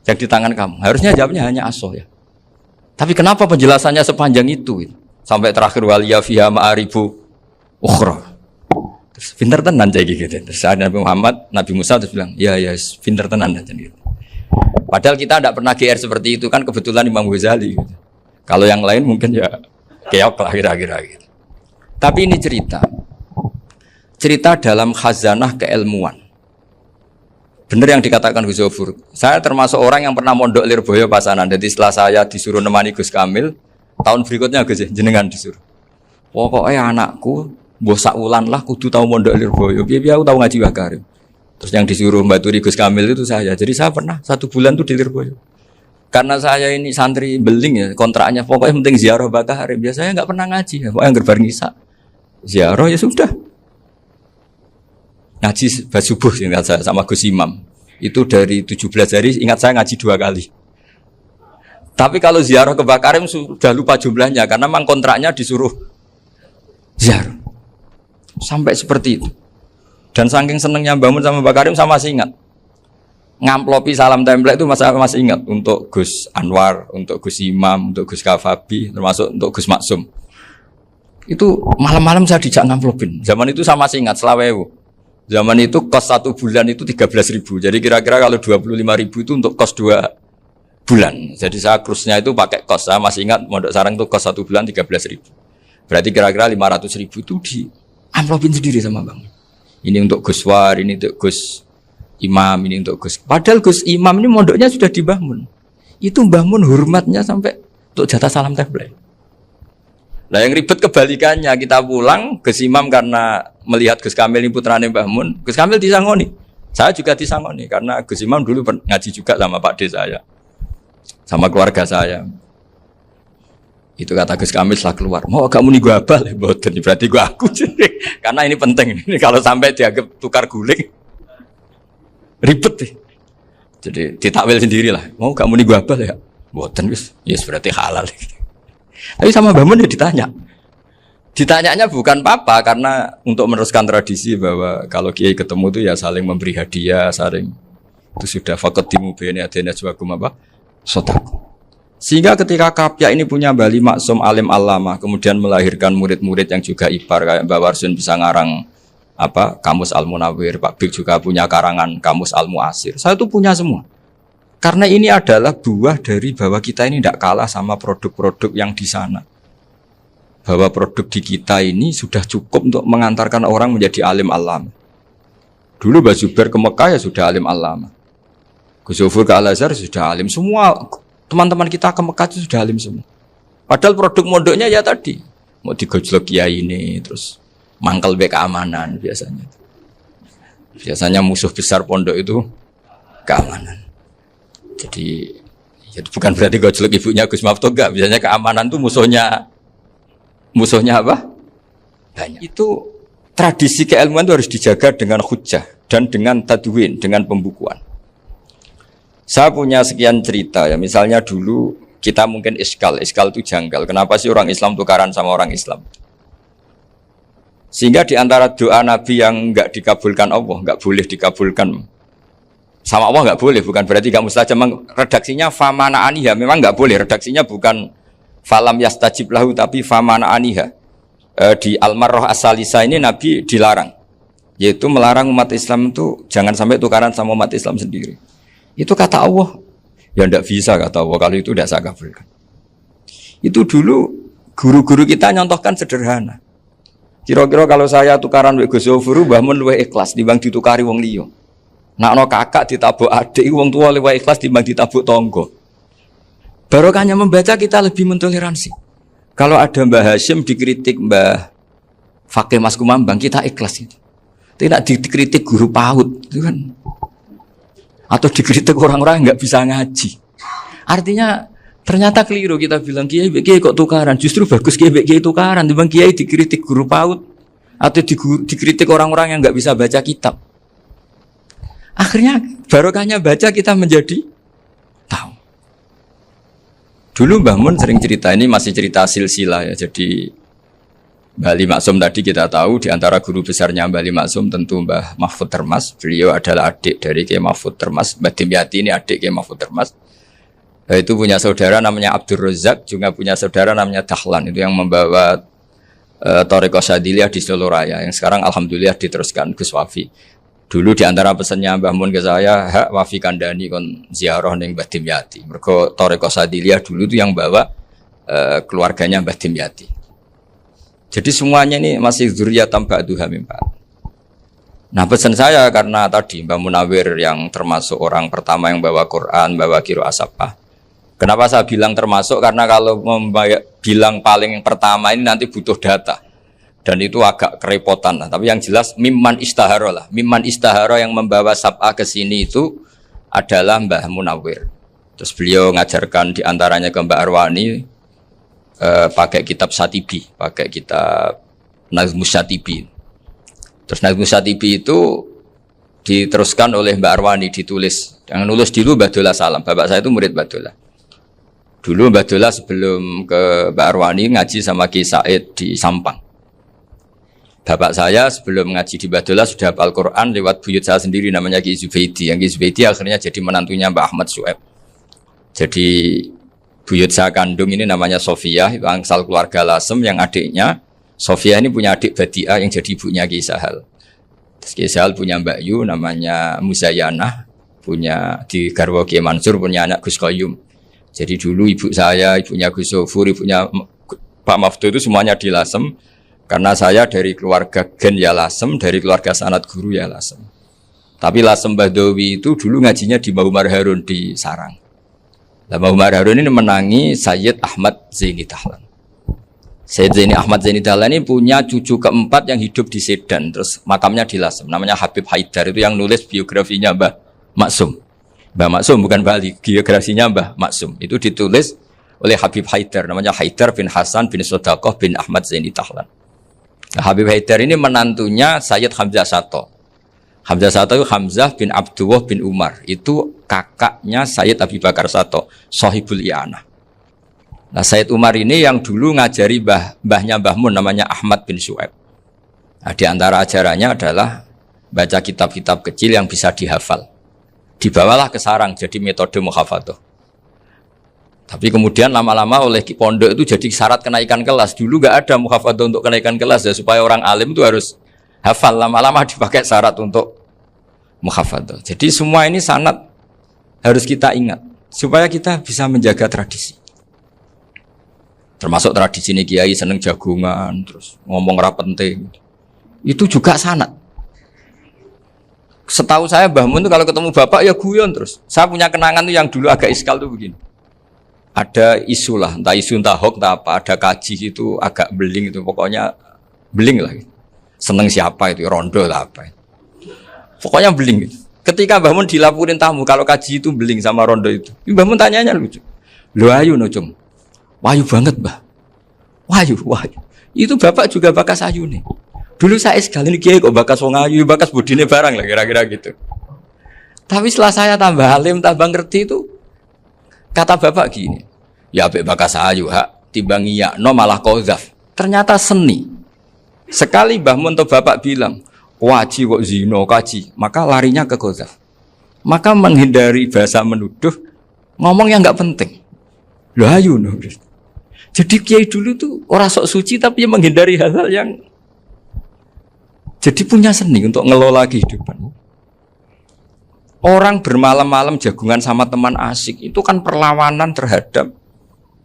Yang di tangan kamu. Harusnya jawabnya hanya aso ya. Tapi kenapa penjelasannya sepanjang itu? Sampai terakhir waliya fiha ma'arifu ukhra. Terus pinter tenan kayak gitu. Terus Nabi Musa terus bilang, "Ya, pinter tenan aja gitu." Padahal kita tidak pernah GR seperti itu kan, kebetulan Imam Ghazali gitu. Kalau yang lain mungkin ya keok lah kira-kira gitu. Tapi ini cerita dalam khazanah keilmuan. Benar yang dikatakan Gus Zofur. Saya termasuk orang yang pernah mondok Lirboyo Pasanan. Jadi setelah saya disuruh nemani Gus Kamil, tahun berikutnya Gus jenengan disuruh. Pokoknya anakku mbok sak wulan lah kudu tahu mondok Lirboyo. Piye aku tahu ngaji Wakarim. Terus yang disuruh mbaturi Gus Kamil itu saya. Jadi saya pernah 1 bulan tuh di Lirboyo. Karena saya ini santri beling ya, kontraknya pokoknya penting ziarah Bakarim. Biasanya nggak pernah ngaji ya. Pokoknya gerbar ngisa. Ziarah ya sudah. Ngaji subuh ingat saya sama Gus Imam. Itu dari 17 hari ingat saya ngaji 2 kali. Tapi kalau ziarah ke Bakarim sudah lupa jumlahnya karena memang kontraknya disuruh ziarah. Sampai seperti itu. Dan saking senengnya bangun sama Bakarim saya masih ingat. Ngamplopi salam template itu masih ingat untuk Gus Anwar, untuk Gus Imam, untuk Gus Kafabi, termasuk untuk Gus Maksum. Itu malam-malam saya dijak ngamplopin. Zaman itu saya masih ingat selawewu. Zaman itu kos 1 bulan itu 13.000. Jadi kira-kira kalau 25.000 itu untuk kos 2 bulan. Jadi saya krusnya itu pakai kos. Saya masih ingat Mondok Sarang itu kos 1 bulan 13.000. Berarti kira-kira 500.000 itu di amplopin sendiri sama Bang. Ini untuk Gus War, ini untuk Gus Imam, ini untuk Gus. Padahal Gus Imam ini mondoknya sudah di Mbah Mun. Itu Mbah Mun hormatnya sampai untuk jatah salam template. Nah yang ribet kebalikannya, kita pulang Gus Imam karena melihat Gus Kamil ini putrane Mbah Mun, Gus Kamil disangoni. Saya juga disangoni karena Gus Imam dulu ngaji juga sama Pak D saya, sama keluarga saya. Itu kata Gus Kamil setelah keluar, mau kamu nih gue abal, boten berarti gue aku, karena ini penting. Ini kalau sampai dianggap tukar guling, ribet deh. Jadi ditakwil sendiri lah, mau kamu nih gue abal ya, boten wis, yes berarti halal. Tapi sama Mbah Mun ya ditanya, ditanyanya bukan apa, karena untuk meneruskan tradisi bahwa kalau kiai ketemu itu ya saling memberi hadiah, saling itu sudah fakatimu bene adena juakum apa, sotaku. Sehingga ketika Kapya ini punya Bali Maksum alim alama, kemudian melahirkan murid-murid yang juga ipar kayak Mbak Warsun bisa ngarang apa Kamus Al-Munawwir, Pak Bik juga punya karangan Kamus Al-Mu'asir. Saya itu punya semua. Karena ini adalah buah dari bahwa kita ini tidak kalah sama produk-produk yang di sana. Bahwa produk di kita ini sudah cukup untuk mengantarkan orang menjadi alim alama. Dulu Mbak Zubair ke Mekah ya sudah alim alama. Gus Zufur ke Al-Azhar sudah alim semua. Teman-teman kita ke Mekah itu sudah alim semua. Padahal produk mondoknya ya tadi mau digojlok kiai ini, terus mangkel be keamanan biasanya. Biasanya musuh besar pondok itu keamanan. Jadi ya bukan berarti gojlok ibunya Gus Maftuh enggak. Biasanya keamanan itu musuhnya apa? Banyak. Itu tradisi keilmuan itu harus dijaga dengan hujjah dan dengan tadwin, dengan pembukuan. Saya punya sekian cerita ya, misalnya dulu kita mungkin iskal itu janggal. Kenapa sih orang Islam tukaran sama orang Islam? Sehingga di antara doa Nabi yang enggak dikabulkan Allah, enggak boleh dikabulkan sama Allah, enggak boleh, bukan berarti enggak mustajab. Redaksinya famana aniha, memang enggak boleh. Redaksinya bukan falam yastajib lahu tapi famana aniha. Di Al-Marrah As-Salisa ini Nabi dilarang, yaitu melarang umat Islam itu jangan sampai tukaran sama umat Islam sendiri. Itu kata Allah, ya tidak bisa kata Allah, kalau itu tidak saya kabulkan. Itu dulu guru-guru kita nyontohkan sederhana. Kira-kira kalau saya tukaran wek Gus Zofuru, Mbah Mun luwih ikhlas timbang ditukari wong liya. Nakno kakak ditabuk adik, wong tua luwih ikhlas timbang ditabuk tangga. Barokahnya membaca kita lebih mentoleransi. Kalau ada Mbah Hashim dikritik Mbah Fakih Mas Kumambang, kita ikhlas itu. Tidak dikritik guru PAUD, itu kan. Atau dikritik orang-orang yang nggak bisa ngaji. Artinya ternyata keliru kita bilang kiai kok tukaran. Justru bagus kiai tukaran. Dibanding kiai dikritik guru PAUD atau dikritik orang-orang yang nggak bisa baca kitab. Akhirnya barokahnya baca kita menjadi tahu. Dulu Mbah Mun sering cerita, ini masih cerita silsilah ya. Jadi Bali Maksum tadi kita tahu di antara guru besarnya Bali Maksum tentu Mbah Mahfud Termas. Beliau adalah adik dari Kiai Mahfud Termas. Mbah Dimyati ini adik Kiai Mahfud Termas. Itu punya saudara namanya Abdur Razak, juga punya saudara namanya Dahlan. Itu yang membawa Thariqah Syadziliyah di Solo Raya. Yang sekarang alhamdulillah diteruskan Gus Wafi. Dulu di antara pesannya Mbah Mun ke saya, hak Wafi kandani kon ziarah ning Mbah Dimyati. Mergo Thariqah Syadziliyah dulu itu yang bawa keluarganya Mbah Dimyati. Jadi semuanya ini masih dzurriyyatan ba'duha min ba'd. Nah pesan saya karena tadi Mbah Munawwir yang termasuk orang pertama yang bawa Quran, bawa qiraah sab'ah. Kenapa saya bilang termasuk? Karena kalau bilang paling pertama ini nanti butuh data. Dan itu agak kerepotan lah. Tapi yang jelas mimman istahara lah. Mimman istahara yang membawa sab'ah ke sini itu adalah Mbah Munawwir. Terus beliau ngajarkan diantaranya ke Mbak Arwani, pakai kitab Satibi, pakai kitab Nazmus Satibi. Terus Nazmus Satibi itu diteruskan oleh Mbak Arwani, ditulis. Yang nulis dulu Mbak Dola Salam. Bapak saya itu murid Mbak Dola. Dulu Mbak Dola sebelum ke Mbak Arwani ngaji sama Ki Said di Sampang. Bapak saya sebelum ngaji di Mbak Dola sudah hafal Quran lewat buyut saya sendiri namanya Ki Zubaidi. Yang Ki Zubaidi akhirnya jadi menantunya Mbak Ahmad Syuaib. Jadi buyut saya kandung ini namanya Sofia, itu angsal keluarga Lasem yang adiknya. Sofia ini punya adik Badi'ah yang jadi ibunya Ki Sahal. Terus Ki Sahal punya Mbak Yu namanya Muzayanah, punya di Garwo Ki Mansur punya anak Gus Qayyum. Jadi dulu ibu saya, ibunya Gus Zofur, ibunya Pak Maftuh itu semuanya di Lasem. Karena saya dari keluarga Gen ya Lasem, dari keluarga sanad guru ya Lasem. Tapi Lasem Bahdawi itu dulu ngajinya di Mbah Umar Harun di Sarang. Mbah Umar Harun ini menangi Sayyid Ahmad Zaini Dahlan. Sayyid Zaini Ahmad Zaini Dahlan ini punya cucu keempat yang hidup di Sedan, terus makamnya di Lasem, namanya Habib Haidar, itu yang nulis biografinya Mbah Maksum. Mbah Maksum bukan Bali, biografinya Mbah Maksum. Itu ditulis oleh Habib Haidar, namanya Haidar bin Hasan bin Sodaqoh bin Ahmad Zaini Tahlan. Nah, Habib Haidar ini menantunya Sayyid Hamzah Sato. Hamzah Sato itu Hamzah bin Abdullah bin Umar, itu kakaknya Sayyid Abi Bakar Sato, Sohibul I'anah. Nah, Sayyid Umar ini yang dulu ngajari mbahnya Mbah Mun namanya Ahmad bin Syuaib. Nah, di antara ajarannya adalah baca kitab-kitab kecil yang bisa dihafal. Dibawalah ke sarang jadi metode muhafadzah. Tapi kemudian lama-lama oleh pondok itu jadi syarat kenaikan kelas. Dulu nggak ada muhafadzah untuk kenaikan kelas ya, supaya orang alim itu harus hafal. Lama-lama dipakai syarat untuk muhafadzah. Jadi semua ini sanad harus kita ingat supaya kita bisa menjaga tradisi. Termasuk tradisi ini kiai seneng jagungan, terus ngomong ra penting. Itu juga sanad. Setahu saya Mbah Mun itu kalau ketemu bapak ya guyon terus. Saya punya kenangan tuh yang dulu agak iskal tuh begini. Ada isu lah, entah isu entah hoax entah apa, ada kaji itu agak beling itu, pokoknya beling lah. Seneng siapa itu, rondo lah apa. Pokoknya beling gitu. Ketika Mbah Mun dilaporin tamu kalau kaji itu beling sama rondo itu. Mbah Mun tanyanya lucu. Lho ayu no cum. Wahyu banget, Mbah. Wahyu. Itu bapak juga bakas ayu nih. Dulu saya sekali ini kiai kok bakas wong ayu, bakas budine barang lah kira-kira gitu. Tapi setelah saya tambah alim, tambah ngerti itu, kata bapak gini, ya abek bakas ayu hak, timbang iya, no malah kozaf. Ternyata seni. Sekali Mbah Mun atau bapak bilang, waji kok zino kaji, maka larinya ke kozaf. Maka menghindari bahasa menuduh, ngomong yang nggak penting. Loh ayu no. Jadi kiai dulu tuh orang sok suci tapi menghindari hal-hal yang jadi punya seni untuk ngelola kehidupan. Orang bermalam-malam jagungan sama teman asik itu kan perlawanan terhadap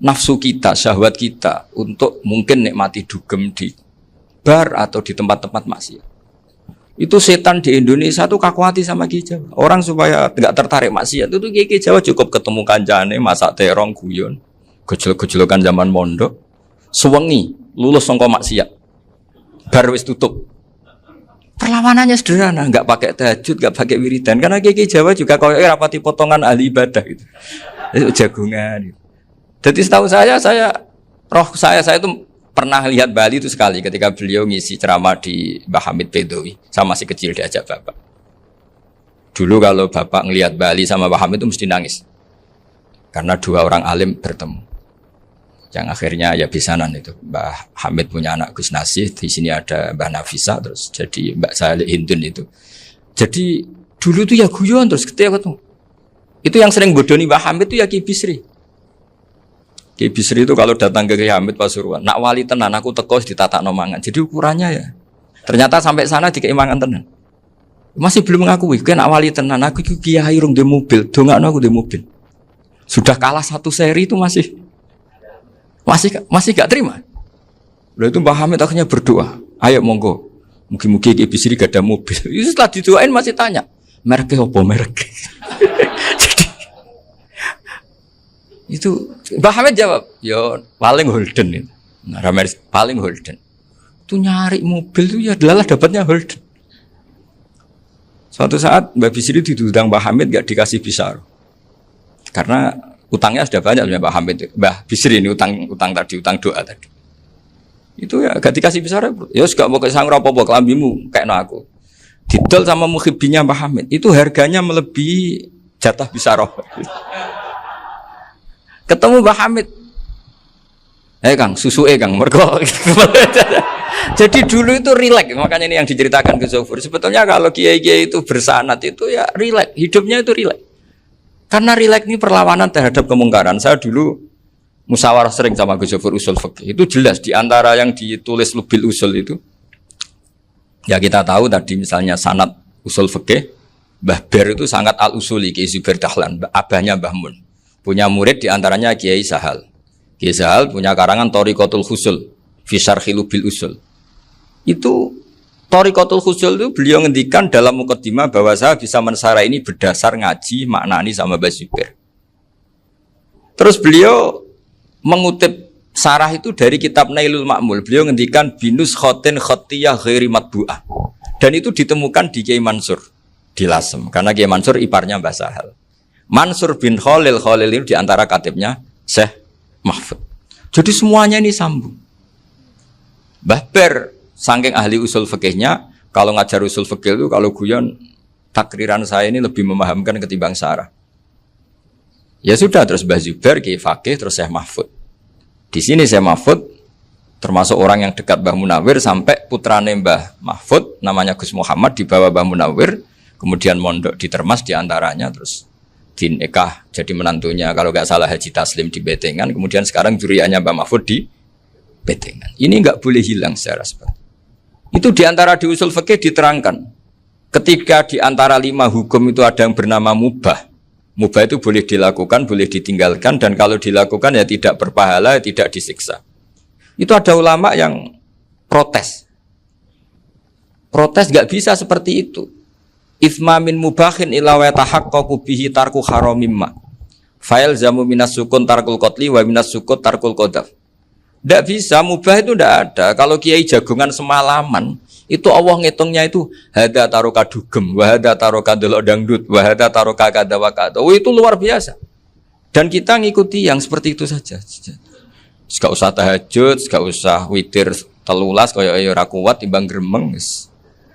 nafsu kita, syahwat kita untuk mungkin nikmati dugem di bar atau di tempat-tempat maksiat. Itu setan di Indonesia tuh kakuati sama Ki Jawa. Orang supaya nggak tertarik maksiat itu Ki Jawa cukup ketemu kancane masak terong guyon, gejol-gejolokan zaman mondok, suwengi lulus sangka maksiat. Bar wis tutup. Perlawanannya sederhana, nggak pakai tahajud, nggak pakai wiridan. Karena Ki Jawa juga kalau rapati potongan ahli ibadah gitu, itu jagungan. Gitu. Jadi setahu saya itu pernah lihat Bali itu sekali ketika beliau ngisi ceramah di Mbah Hamid Bedowi. Saya masih kecil diajak bapak. Dulu kalau bapak ngelihat Bali sama Mbah Hamid itu mesti nangis, karena dua orang alim bertemu. Yang akhirnya ya bisanan itu. Mbah Hamid punya anak Gus Nasih, di sini ada Mbah Nafisa, terus jadi Mbak Salih Hindun itu. Jadi dulu tuh ya guyon terus ketika ketemu. Itu yang sering bodoni Mbah Hamid itu ya Ki Bisri. Ki Bisri itu kalau datang ke Ki Hamid Pasuruan, nak wali tenan aku teko ditata nomangan. Jadi ukurannya ya. Ternyata sampai sana di keimangan tenan. Masih belum mengakui, kan nak wali tenan aku kiai rung di mobil, dongakno aku di mobil. Sudah kalah satu seri itu masih gak terima. Lalu itu Mbah Hamid akhirnya berdoa, ayo monggo, mungkin-mungkin Ki Bisri gak ada mobil. Itu setelah didoain masih tanya, mereknya apa merek? Jadi itu Mbah Hamid jawab, yo paling Holden itu. Nah, paling Holden. Itu nyari mobil itu ya adalah dapatnya Holden. Suatu saat Mbah Bisri diundang Mbah Hamid gak dikasih bisar. Karena utangnya sudah banyak Mbah Hamid, Mbah Bisri ini utang doa tadi. Itu ya gak dikasih besar ya gak mau kesang apa-apa kelambimu kayak aku. Didol sama muhibbinya Mbah Hamid. Itu harganya melebihi jatah bisaroh. Ketemu Mbah Hamid. Kang, susu Kang, mergo. Jadi dulu itu rileks, makanya ini yang diceritakan ke Zofur. Sebetulnya kalau kiai-kiai itu bersanad itu ya rileks, hidupnya itu rileks. Karena rileks ini perlawanan terhadap kemungkaran. Saya dulu musyawarah sering sama Gus Zofur usul fikih. Itu jelas di antara yang ditulis Lubil Usul itu. Ya kita tahu tadi misalnya sanad usul fikih, Mbah Ber itu sangat al-usuli Kiai Zubair Dahlan, abahnya Mbah Mun. Punya murid di antaranya Kiai Sahal. Kiai Sahal punya karangan Thariqatul Husul fi Syarhi Lubil Usul. Itu Thariqatul Husul itu beliau ngendikan dalam mukaddimah bahwa saya bisa mensarah ini berdasar ngaji maknani sama Mbah Zubair. Terus beliau mengutip sarah itu dari kitab Nailul Ma'mul. Beliau ngendikan binus khotin khotiyah ghairi matbu'ah. Dan itu ditemukan di Kiai Mansur di Lasem. Karena Kiai Mansur iparnya Mbah Sahal. Mansur bin Khalil itu diantara katibnya Syekh mahfud. Jadi semuanya ini sambung. Mbah Ber, saking ahli usul fikihnya, kalau ngajar usul fikih itu kalau guyon takriran saya ini lebih memahamkan ketimbang Sarah. Ya sudah, terus Mbah Zubair, Kiai Fakih, terus Syekh Mahfud. Di sini Syekh Mahfud termasuk orang yang dekat Mbah Munawir sampai putrane Mbah Mahfud namanya Gus Muhammad dibawa Mbah Munawir, kemudian mondok di Termas diantaranya, terus dinikah jadi menantunya kalau nggak salah Haji Taslim di Betengan, kemudian sekarang juriannya Mbah Mahfud di Betengan. Ini nggak boleh hilang secara seperti itu. Diantara di usul fikih diterangkan ketika diantara 5 hukum itu ada yang bernama mubah. Mubah itu boleh dilakukan, boleh ditinggalkan, dan kalau dilakukan ya tidak berpahala, tidak disiksa. Itu ada ulama yang protes. Protes nggak bisa seperti itu. Ifma min mubahin illa wa tahaqqaqu bihi tarku haramimma. Fa'il zamu minas sukun tarkul qatli wa minas sukut tarkul qadaf. Tidak bisa, mubah itu tidak ada. Kalau kiai jagungan semalaman, itu Allah ngitungnya itu hada taroka dugem, wahada taroka delok dangdut, wahada taroka kada wakada. Oh, itu luar biasa. Dan kita ngikuti yang seperti itu saja. Gak usah tahajud, gak usah witir telulas kaya ora kuat timbang gremeng.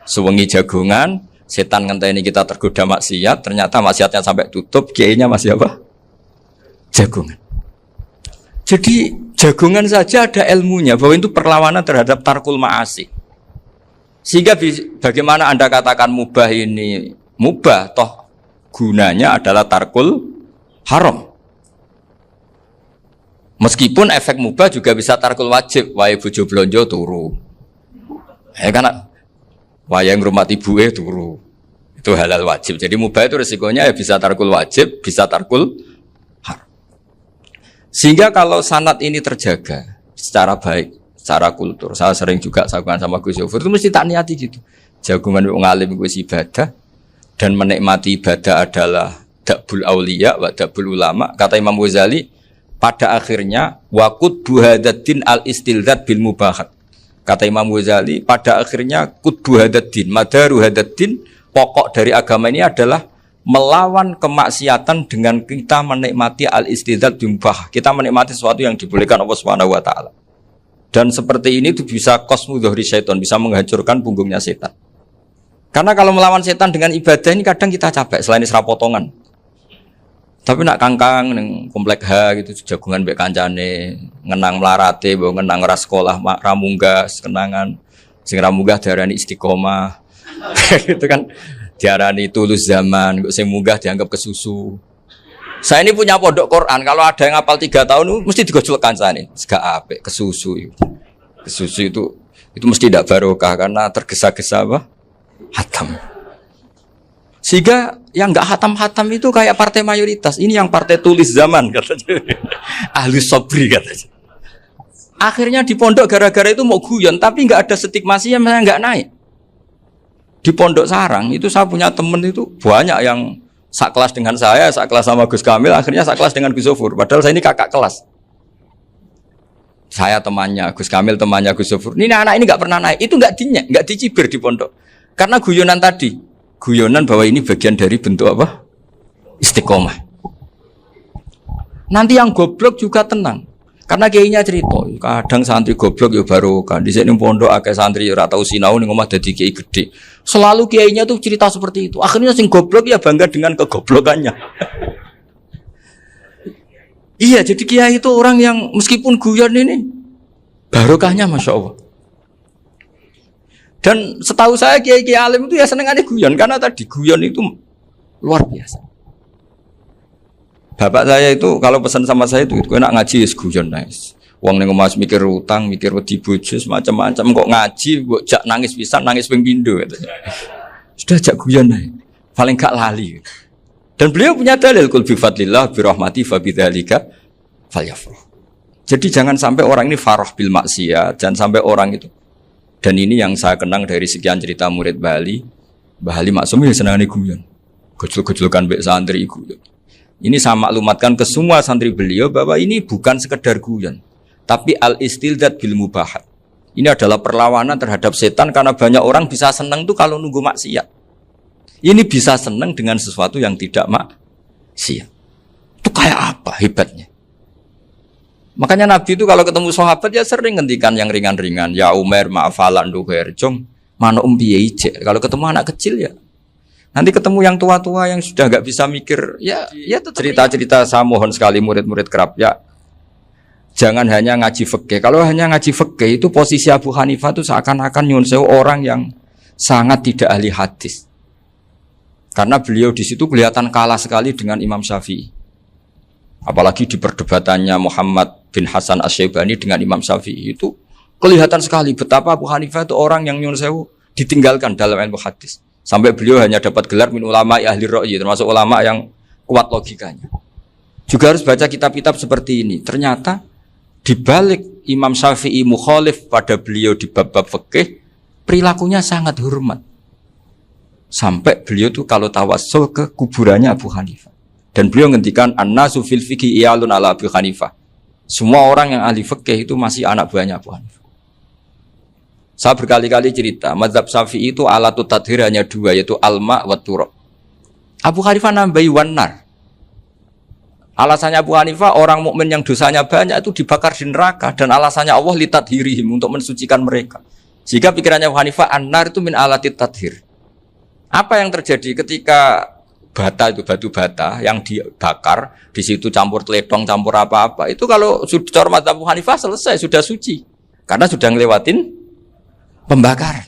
Sewengi jagungan, setan ngenteni kita tergoda maksiat, ternyata maksiatnya sampai tutup, kiainya masih apa? Jagungan. Jadi jagungan saja ada ilmunya bahwa itu perlawanan terhadap tarkul ma'asi. Sehingga bagaimana Anda katakan mubah ini mubah, toh gunanya adalah tarkul haram. Meskipun efek mubah juga bisa tarkul wajib, wae bojo blonjo turu. Karena wayang rumah ibuke turu. Itu halal wajib. Jadi mubah itu resikonya ya bisa tarkul wajib, bisa tarkul haram. Sehingga kalau sanad ini terjaga secara baik, secara kultur, saya sering juga sakuan sama Gus Yofur itu mesti tak niati gitu. Jagungan wong alim kuwi ibadah dan menikmati ibadah adalah dabul auliya wa dabul ulama. Kata Imam Ghazali, pada akhirnya waqud buhadatin al istilzat bil mubahat. Kata Imam Ghazali, pada akhirnya qudbu hadatin, madaru hadatin, pokok dari agama ini adalah melawan kemaksiatan dengan kita menikmati al istilzat bil mubah. Kita menikmati sesuatu yang dibolehkan Allah Subhanahu wa taala. Dan seperti ini itu bisa qasmu dhuhri syaitan, bisa menghancurkan punggungnya setan. Karena kalau melawan setan dengan ibadah ini kadang kita capek selain isra potongan. Tapi nak kangkang ning komplek H gitu jagungan mbek kancane, ngenang melarate, mbok ngenang ras sekolah ramunggas, kenangan sing ramunggas diarani istiqomah. Gitu kan diarani tulus zaman, kok sing munggah dianggap kesusu. Saya ini punya pondok Quran, kalau ada yang hafal 3 tahun mesti digojlok kancane. Gak apik kesusu itu. Kesusu itu mesti tidak barokah karena tergesa-gesa apa? Hatam. Sehingga yang enggak hatam-hatam itu kayak partai mayoritas. Ini yang partai tulis zaman katanya. Ahli sabri katanya. Akhirnya di pondok gara-gara itu mau guyon tapi enggak ada stigmasi yang enggak naik. Di pondok sarang itu saya punya teman itu banyak yang sekelas dengan saya, sekelas sama Gus Kamil, akhirnya sekelas dengan Gus Sofur. Padahal saya ini kakak kelas. Saya temannya, Gus Kamil temannya Gus Sofur. Ini anak ini nggak pernah naik, itu nggak dicibir di pondok. Karena guyonan tadi, guyonan bahwa ini bagian dari bentuk apa? Istiqomah. Nanti yang goblok juga tenang. Karena kiainya cerita, kadang santri goblok ya baru kan. Di sini pondok akeh santri ora tau sinau ning omah dadi kiai gede. Selalu kiainya tuh cerita seperti itu. Akhirnya sing goblok ya bangga dengan kegoblokannya. Iya, jadi kiai itu orang yang meskipun guyon ini barokahnya Masya Allah. Dan setahu saya kiai-kiai alim itu ya senengannya guyon karena tadi guyon itu luar biasa. Bapak saya itu kalau pesan sama saya itu enak ngaji ya guyon nice. Wong ning omah mikir utang, mikir wedi bojo macam-macam kok ngaji kok jak nangis pisan, nangis ping pindho katanya. Sudah jak guyon ae. Paling gak lali. Dan beliau punya dalil kul bi fadlillah bi rahmati fa bidzalika falyafrah. Jadi jangan sampai orang ini farah bil maksiat, jangan sampai orang itu. Dan ini yang saya kenang dari sekian cerita murid Bali. Mbah Ali Maksum ya senangane guyon. Gojlok-gojlokan mbek santri guyon. Ini saya maklumatkan ke semua santri beliau bahwa ini bukan sekedar guyon, tapi al-istilzat bil mubahat. Ini adalah perlawanan terhadap setan karena banyak orang bisa senang tuh kalau nunggu maksiat. Ini bisa senang dengan sesuatu yang tidak maksiat. Itu kayak apa hebatnya? Makanya Nabi itu kalau ketemu sahabat ya sering ngendikan yang ringan-ringan. Ya Umar ma'afalan duher jom mana piye ije. Kalau ketemu anak kecil ya. Nanti ketemu yang tua-tua yang sudah nggak bisa mikir ya cerita-cerita saya mohon sekali murid-murid kerap ya. Jangan hanya ngaji fikih. Kalau hanya ngaji fikih itu posisi Abu Hanifah itu seakan-akan nyun sewu orang yang sangat tidak ahli hadis. Karena beliau di situ kelihatan kalah sekali dengan Imam Syafi'i. Apalagi di perdebatannya Muhammad bin Hasan Asy-Syaibani dengan Imam Syafi'i itu kelihatan sekali betapa Abu Hanifah itu orang yang nyun sewu ditinggalkan dalam ilmu hadis. Sampai beliau hanya dapat gelar min ulama ahli ra'yi, termasuk ulama yang kuat logikanya. Juga harus baca kitab-kitab seperti ini. Ternyata di balik Imam Syafi'i mukhalif pada beliau di bab-bab fikih, perilakunya sangat hormat. Sampai beliau tuh kalau tawassul ke kuburannya Abu Hanifah. Dan beliau ngendikan an-nasu fil fiqhi iyalun ala Abu Hanifah. Semua orang yang ahli fikih itu masih anak buahnya Abu Hanifah. Saya berkali-kali cerita, mazhab Syafi'i itu alatut tadhir hanya dua, yaitu alma wa turab. Abu Hanifah nambahi wanar. Alasannya Abu Hanifah orang mukmin yang dosanya banyak itu dibakar di neraka dan alasannya Allah litadhirihim untuk mensucikan mereka. Jika pikirannya Abu Hanifah an-nar itu min alatit tadhir. Apa yang terjadi ketika bata itu batu bata yang dibakar di situ campur teledong campur apa-apa itu kalau sudah mazhab Abu Hanifah selesai sudah suci karena sudah ngelewatin pembakaran.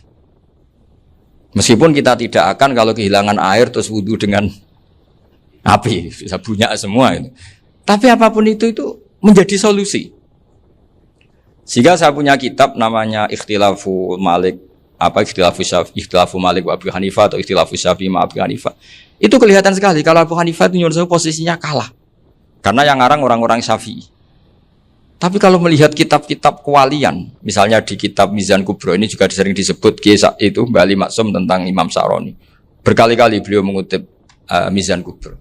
Meskipun kita tidak akan kalau kehilangan air terus wudu dengan api, bisa bunyak semua itu. Tapi apapun itu menjadi solusi. Sehingga saya punya kitab namanya Ikhtilafu Malik, Ikhtilafu Malik wa Abu Hanifah atau Ikhtilafu Syafi'i ma Abu Hanifah. Itu kelihatan sekali kalau Abu Hanifah itu nyuruh posisinya kalah. Karena yang ngarang orang-orang Syafi'i. Tapi kalau melihat kitab-kitab kewalian, misalnya di kitab Mizan Kubro ini juga sering disebut kisah itu Bali Maksum tentang Imam Syaroni. Berkali-kali beliau mengutip Mizan Kubro.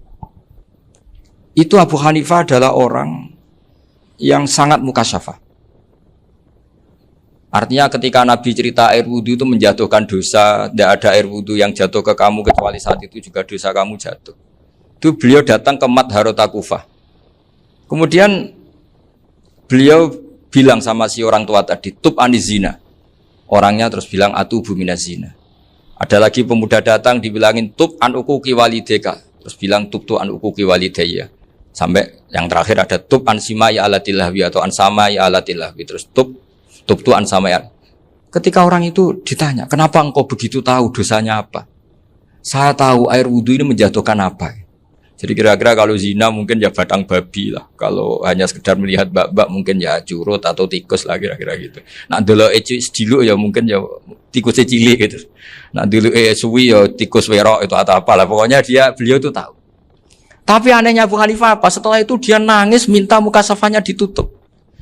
Itu Abu Hanifah adalah orang yang sangat mukasyafah. Artinya ketika Nabi cerita air wudu itu menjatuhkan dosa, tidak ada air wudu yang jatuh ke kamu kecuali saat itu juga dosa kamu jatuh. Itu beliau datang ke Madharota Kufah. Kemudian beliau bilang sama si orang tua tadi, tub anizina. Orangnya terus bilang atubu minazina. Ada lagi pemuda datang dibilangin tub an ukuki walideka. Terus bilang tub tu an ukuki walidaya. Sampai yang terakhir ada tub an simai alatilahwi atau an samai alatilahwi. Terus tub tu an samai. Ketika orang itu ditanya, kenapa engkau begitu tahu dosanya apa? Saya tahu air wudhu ini menjatuhkan apa. Jadi kira-kira kalau zina mungkin ya batang babi lah. Kalau hanya sekedar melihat bak-bak mungkin ya curut atau tikus lah kira-kira gitu. Nak dulu sediluk ya mungkin ya tikusnya cilik gitu. Nak dulu suwi ya tikus werok itu atau apalah. Pokoknya beliau itu tahu. Tapi anehnya Abu Hanifah apa? Setelah itu dia nangis minta mukasafahnya ditutup.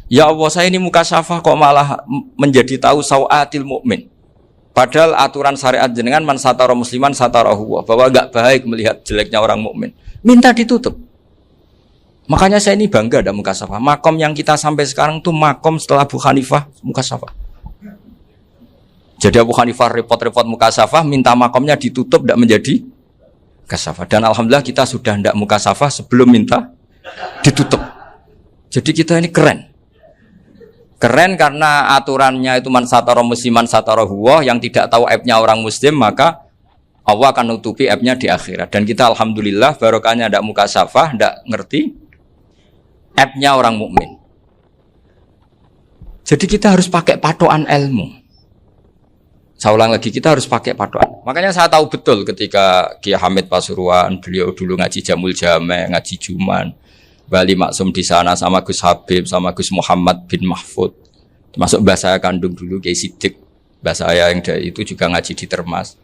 Ya Allah, saya ini mukasafah kok malah menjadi tahu sawatil mukmin. Padahal aturan syariat jenengan man satara musliman satarahu bahwa enggak baik melihat jeleknya orang mukmin. Minta ditutup. Makanya saya ini bangga ada mukasafah. Makom yang kita sampai sekarang tuh makom setelah Abu Hanifah mukasafah. Jadi Abu Hanifah repot-repot mukasafah, minta makomnya ditutup tidak menjadi mukasafah. Dan alhamdulillah kita sudah tidak mukasafah sebelum minta ditutup. Jadi kita ini keren. Keren karena aturannya itu man satara musliman satara huwa, yang tidak tahu aibnya orang muslim maka Allah akan nutupi aibnya di akhirat. Dan kita alhamdulillah barokahnya tidak mukasafah, tidak ngerti aibnya orang mukmin. Jadi kita harus pakai patokan ilmu. Saya ulang lagi, kita harus pakai patokan. Makanya saya tahu betul ketika Kiai Hamid Pasuruan, beliau dulu ngaji Jamul Jame, ngaji Juman, Bali Maksum di sana sama Gus Habib, sama Gus Muhammad bin Mahfud. Termasuk mbah saya kandung dulu Kiai Sidik. Mbah saya yang dari itu juga ngaji di Termas.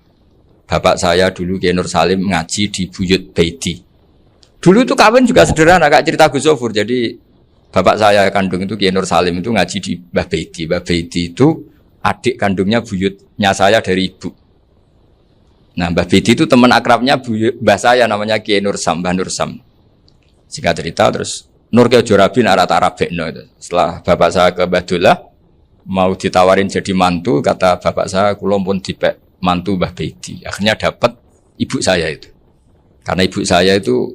Bapak saya dulu Kiai Nur Salim ngaji di Buyut Baiti. Dulu itu kawin juga sederhana, kayak cerita Gus Zofur. Jadi bapak saya kandung itu Kiai Nur Salim itu ngaji di Mbah Baiti. Mbah Baiti itu adik kandungnya buyutnya saya dari ibu. Nah Mbah Baiti itu teman akrabnya mbah saya namanya Kiai Nur Sam, Mbah Nur Sam. Singkat cerita terus Nur Kiai Jorabin arah-arabekno itu. Setelah bapak saya ke Badullah mau ditawarin jadi mantu, kata bapak saya kula pun dipek mantu Mbah Baiti. Akhirnya dapat ibu saya itu. Karena ibu saya itu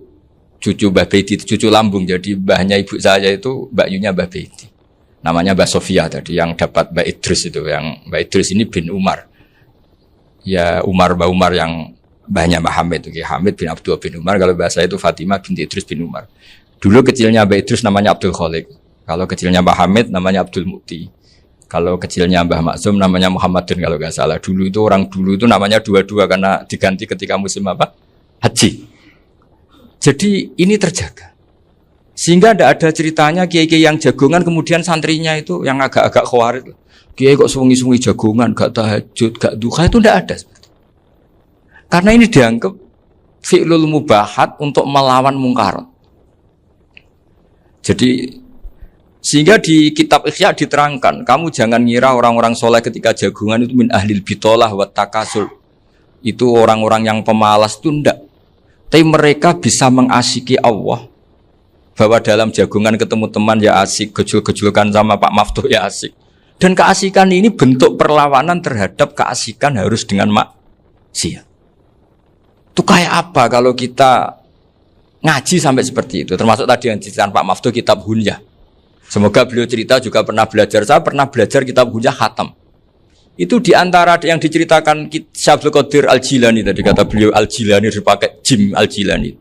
cucu Mbah Bedi, cucu lambung. Jadi mbahnya ibu saya itu Mbak Yunya Mbah Bedi. Namanya Mbak Sofia tadi yang dapat Mbak Idris itu, yang Mbak Idris ini bin Umar. Ya Mbak Umar yang mbahnya Mbah Hamid itu, Hamid bin Abdul bin Umar. Kalau bahasa itu Fatimah binti Idris bin Umar. Dulu kecilnya Mbak Idris namanya Abdul Khalik. Kalau kecilnya Mbah Hamid namanya Abdul Mukti. Kalau kecilnya Mbah Maksum namanya Muhammadin kalau nggak salah. Dulu itu orang dulu itu namanya dua-dua karena diganti ketika musim apa? Haji. Jadi ini terjaga. Sehingga tidak ada ceritanya kiai-kiai yang jagongan kemudian santrinya itu yang agak-agak khawarit. Kiai kok sungi-sungi jagongan, gak tahajud, gak duha, itu tidak ada. Karena ini dianggap fi'lul mubahat untuk melawan mungkar. Jadi sehingga di kitab Ikhya diterangkan, kamu jangan ngira orang-orang soleh ketika jagungan itu min ahlil bitolah wa takasul. Itu orang-orang yang pemalas itu enggak. Tapi mereka bisa mengasyiki Allah. Bahwa dalam jagungan ketemu teman ya asik, gejul-gejulkan sama Pak Maftuh ya asik. Dan keasikan ini bentuk perlawanan terhadap keasikan harus dengan maksiat. Itu kayak apa kalau kita ngaji sampai seperti itu? Termasuk tadi yang diceritakan Pak Maftuh kitab Hunyah. Semoga beliau cerita juga pernah belajar. Saya pernah belajar kitab Hunyah khatam. Itu diantara yang diceritakan Syabdul Qadir Al-Jilani tadi kata beliau Al-Jilani dipakai Jim Al-Jilani.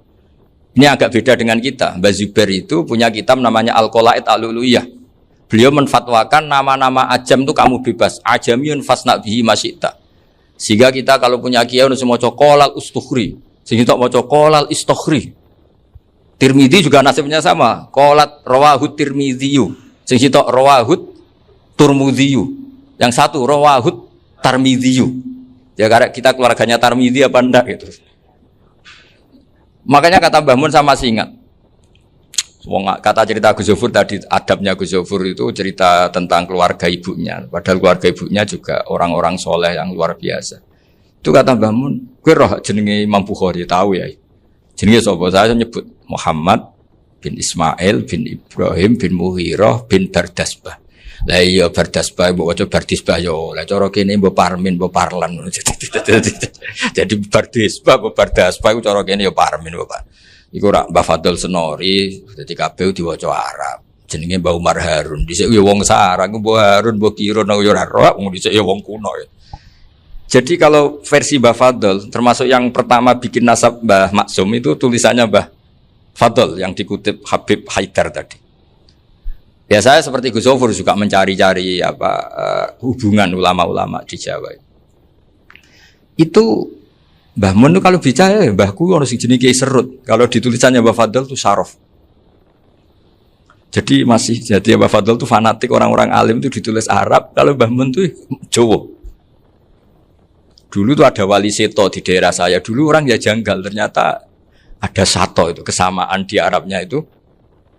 Ini agak beda dengan kita. Mbah Zubair itu punya kitab namanya Al-Qolaid Al-Uluyah. Beliau menfatwakan nama-nama ajam itu kamu bebas. Ajamiyun fasna bihi masyita. Sehingga kita kalau punya kiai harus mau qolal ustukhri. Sehingga mau qolal istukhri. Tirmidzi juga nasibnya sama. Qolat rawahut Tirmidziyu. Sing sitok rawahut Turmudziyu. Yang satu rawahut Tarmidziyu. Ya karena kita keluarganya Tarmidzi apa enggak gitu. Makanya kata Mbah Mun sama masih ingat. Kata cerita Gus Zofur tadi, adabnya Gus Zofur itu cerita tentang keluarga ibunya. Padahal keluarga ibunya juga orang-orang soleh yang luar biasa. Itu kata Mbah Mun, kowe roh jenenge Imam Bukhari tahu ya. Jenenge sapa? Saya nyebut Muhammad bin Ismail bin Ibrahim bin Mughirah bin Bardasbah. Lah iya Bardasbah mbok waca Bardisbah yo. Lah cara kene mbok Parmin mbok Parlan. Jadi Bardisbah mbok Bardasbah iku cara kene yo Parmin mbok. Iku ora Mbah Fadl Senori, dadi kabeh diwaca Arab. Jenenge Mbah Umar Harun. Dhisik yo wong sarang Mbah Harun mbok kira nang yo ora roh, dhisik yo wong kuno ya. Jadi kalau versi Mbah Fadl, termasuk yang pertama bikin nasab Mbah Maksum itu tulisannya Mbah Fadl yang dikutip Habib Haidar tadi. Ya saya seperti Gus Zofur juga mencari-cari hubungan ulama-ulama di Jawa. Itu Mbah Mun itu kalau bicara Mbahku harus jenis Kiai Serut. Kalau ditulisannya Mbah Fadl itu Syaraf. Jadi Mbah Fadl itu fanatik orang-orang alim itu ditulis Arab. Kalau Mbah Mun itu Jawa. Dulu tuh ada wali seto di daerah saya. Dulu orang ya janggal, ternyata ada sato itu kesamaan di Arabnya itu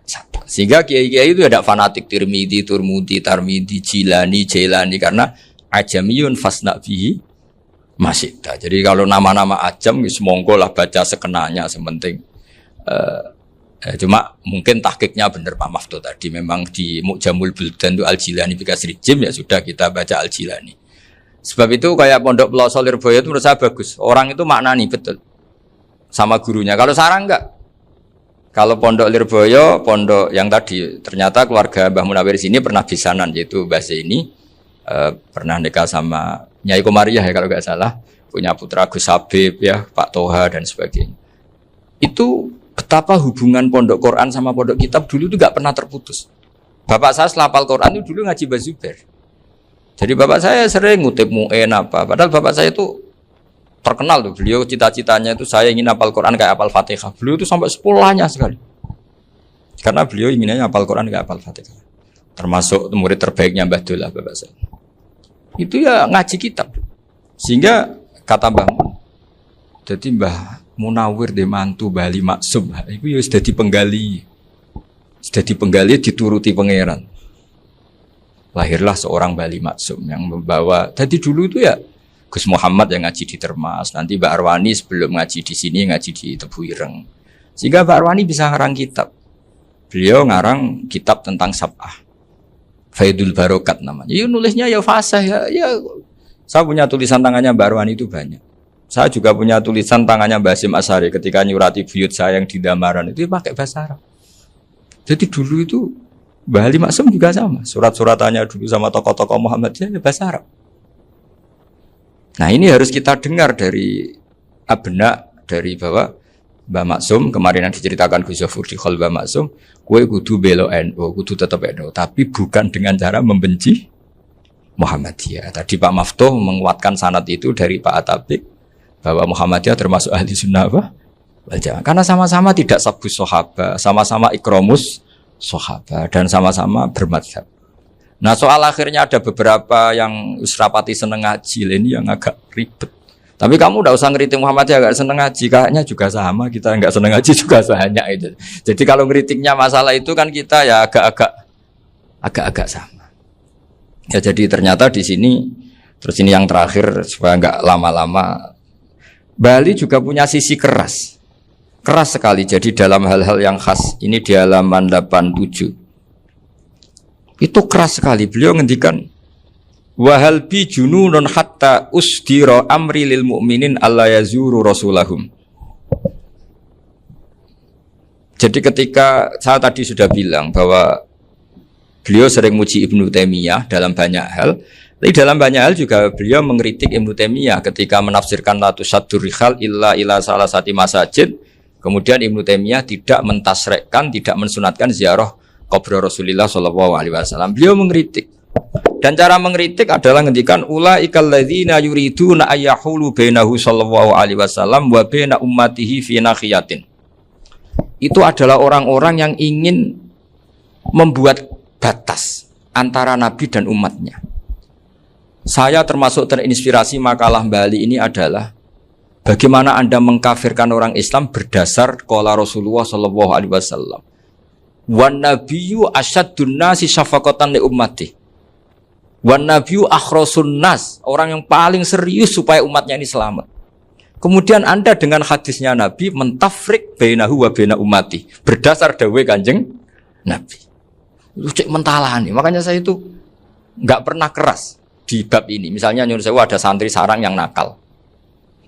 sato. Sehingga kiai-kiai itu ada fanatik Tirmidzi, Turmudi, Tarmidi, Jilani, Jailani karena ajamiyun fasna bihi masyita. Jadi kalau nama-nama ajam semonggo lah baca sekenanya sementing. Cuma mungkin tahqiqnya benar Pak Maftuh tadi memang di Mu'jamul Buldan itu Al-Jilani Bikasri Jim ya sudah kita baca Al-Jilani. Sebab itu kayak Pondok Pelosok Lirboyo itu menurut saya bagus. Orang itu maknani betul sama gurunya. Kalau sarang enggak. Kalau Pondok Lirboyo, pondok yang tadi ternyata keluarga Mbah Munawir sini pernah bisanan yaitu Mbah Zaini pernah nikah sama Nyai Komariah ya kalau enggak salah, punya putra Gus Habib ya, Pak Toha dan sebagainya. Itu betapa hubungan pondok Quran sama pondok kitab dulu itu enggak pernah terputus. Bapak saya setelah hafal Quran itu dulu ngaji Mbah Zubair. Jadi bapak saya sering ngutip mu'en apa. Padahal bapak saya itu terkenal tuh. Beliau cita-citanya itu saya ingin hafal Quran kayak hafal Fatihah. Beliau itu sampai 10-nya sekali. Karena beliau inginnya hafal Quran kayak hafal Fatihah. Termasuk murid terbaiknya Mbah Dullah bapak saya. Itu ya ngaji kitab. Sehingga kata Mbah Mun, jadi Mbah Munawir de mantu Bali Maksum. Itu ya sudah dipenggali. Sudah dipenggali dituruti pangeran. Lahirlah seorang Bali Maksum yang membawa. Tadi dulu itu ya Gus Muhammad yang ngaji di Termas, nanti Mbak Arwani sebelum ngaji di sini ngaji di Tebu Ireng. Sehingga Mbak Arwani bisa ngarang kitab. Beliau ngarang kitab tentang Sab'ah. Faidul Barokat namanya. Ya nulisnya ya fasih ya. Saya punya tulisan tangannya Mbak Arwani itu banyak. Saya juga punya tulisan tangannya Mbah Hasyim Asy'ari ketika nyurati buyut saya yang di Damaran itu pakai bahasa Arab. Jadi dulu itu Mbah Ali Maksum juga sama, surat-suratannya dulu sama tokoh-tokoh Muhammadiyah ya bahasa Arab. Nah ini harus kita dengar dari abna, dari bahwa Mbah Maksum kemarin yang diceritakan Gus Zafur di Khol Mbah Maksum, kowe kudu belo NU, kudu tetap NU, tapi bukan dengan cara membenci Muhammadiyah. Tadi Pak Maftuh menguatkan sanad itu dari Pak Atabik bahwa Muhammadiyah termasuk ahli sunnah wal jamaah. Karena sama-sama tidak sabus sahabat, sama-sama ikromus sahabat dan sama-sama bermadzhab. Nah soal akhirnya ada beberapa yang usrapati seneng ngaji ini yang agak ribet. Tapi kamu udah usah ngeritik Muhammadiyah agak seneng ngaji, kayaknya juga sama, kita enggak seneng ngaji juga banyak itu. Jadi kalau ngeritiknya masalah itu kan kita ya agak-agak sama. Ya jadi ternyata di sini, terus ini yang terakhir supaya enggak lama-lama, Bali juga punya sisi keras sekali. Jadi dalam hal-hal yang khas ini di halaman 87 itu keras sekali. Beliau ngendikan wahal bi jununun hatta usdira amri lil mu'minin alla yazuru rasulahum. Jadi ketika saya tadi sudah bilang bahwa beliau sering muji Ibnu Taimiyah dalam banyak hal, tapi dalam banyak hal juga beliau mengkritik Ibnu Taimiyah ketika menafsirkan la tusaddur rihal illa ila salasati masajid. Kemudian Ibnu Taimiyah tidak mentasrekkan, tidak mensunatkan ziarah kubur Rasulullah sallallahu alaihi wasallam. Beliau mengkritik. Dan cara mengkritik adalah ngendikan ulaikal ladzina yuriduna ayyahulu bainahu sallallahu alaihi wasallam wa baina ummatihi fi nakhiyatin. Itu adalah orang-orang yang ingin membuat batas antara Nabi dan umatnya. Saya termasuk terinspirasi makalah Bali ini adalah bagaimana Anda mengkafirkan orang Islam berdasar qala Rasulullah sallallahu alaihi wasallam. Wan nabiyyu asyaddun nasi syafaqatan li ummati. Wan nabiyyu akhrasun nas, orang yang paling serius supaya umatnya ini selamat. Kemudian Anda dengan hadisnya Nabi mentafrik bainahu wa baina ummati berdasar dawuh Kanjeng Nabi. Itu cek mentalani. Makanya saya itu enggak pernah keras di bab ini. Misalnya nyuruh saya ada santri sarang yang nakal.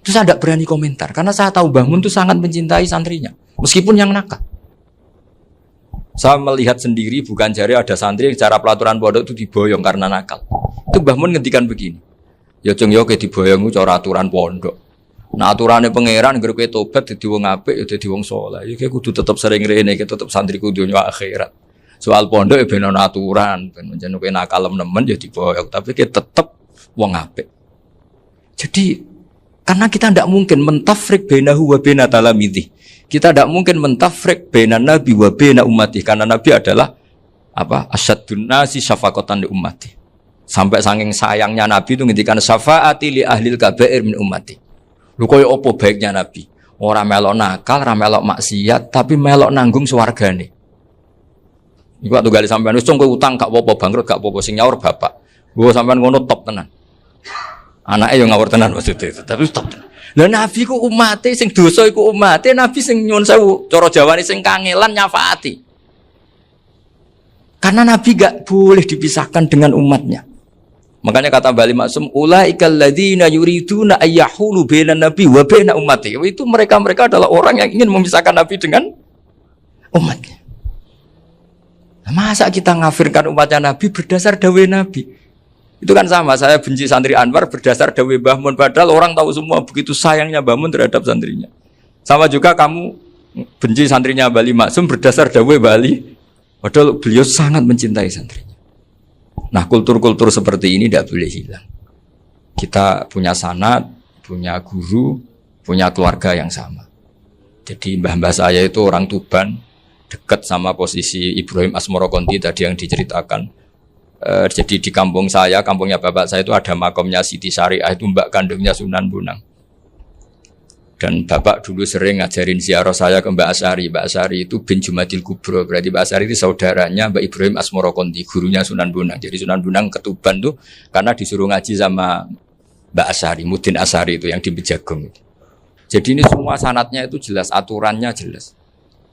Itu saya tidak berani komentar karena saya tahu Mbah Mun itu sangat mencintai santrinya meskipun yang nakal. Saya melihat sendiri bukan jari ada santri yang cara pelaturan pondok itu diboyong karena nakal. Itu Mbah Mun ngendikan begini. Ya cung yo ke diboyong itu cara aturan pondok. Nah aturannya pangeran ngger kowe tobat dadi wong apik ya dadi wong saleh. Ya kowe kudu tetep sering rene, tetep santri kudu dunya akhirat. Soal pondok ya ben ana aturan, ben menjen kowe nakal nemen ya diboyong, tapi kowe tetep wong apik. Jadi karena kita tidak mungkin mentafrik bainahu wa baina talamidhi. Kita tidak mungkin mentafrik baina nabi wa baina ummati karena nabi adalah apa? Asyaddun nasi syafaqatan li ummati. Sampai saking sayangnya nabi itu ngendikan syafaati li ahlil kabair min ummati. Lho koyo apa baiknya nabi? Ora melok nakal, ora melok maksiat, tapi melok nanggung swargane. Iku waktu gali sampean wis kowe utang gak apa-apa, bangkrut gak apa-apa, sing nyaur bapak. Gua sampean ngono top tenan. Anake yo ngawur tenan maksudnya itu, tapi top tenan. Lah nabi ku umate sing dosa iku umate, nabi sing nyuwun sewu, cara Jawane sing kangelan nyafaati. Karena nabi gak boleh dipisahkan dengan umatnya. Makanya kata Bali Maksum, ulaikal ladzina yuriduna ayyahulu bainan nabi wa baina ummati. Itu mereka adalah orang yang ingin memisahkan nabi dengan umatnya. Nah, masa kita ngafirkan umatnya nabi berdasar dawuh nabi? Itu kan sama, saya benci santri Anwar berdasar dawuh Mbah Mun, padahal orang tahu semua begitu sayangnya Mbah Mun terhadap santrinya. Sama juga kamu benci santrinya Bali Maksum berdasar dawuh Bali, padahal beliau sangat mencintai santrinya. Nah, kultur-kultur seperti ini tidak boleh hilang. Kita punya sanad, punya guru, punya keluarga yang sama. Jadi mbah-mbah saya itu orang Tuban, dekat sama posisi Ibrahim Asmorokonti tadi yang diceritakan. Jadi di kampung saya, kampungnya bapak saya itu ada makomnya Siti Syariah, itu mbak kandungnya Sunan Bonang. Dan bapak dulu sering ngajarin ziarah saya ke Mbak Asy'ari. Mbak Asy'ari itu bin Jumadil Kubro, berarti Mbak Asy'ari itu saudaranya Mbak Ibrahim Asmorokonti, gurunya Sunan Bonang. Jadi Sunan Bonang ke Tuban tuh karena disuruh ngaji sama Mbak Asy'ari, Mudin Asy'ari itu yang di Bejagung. Jadi ini semua sanadnya itu jelas, aturannya jelas.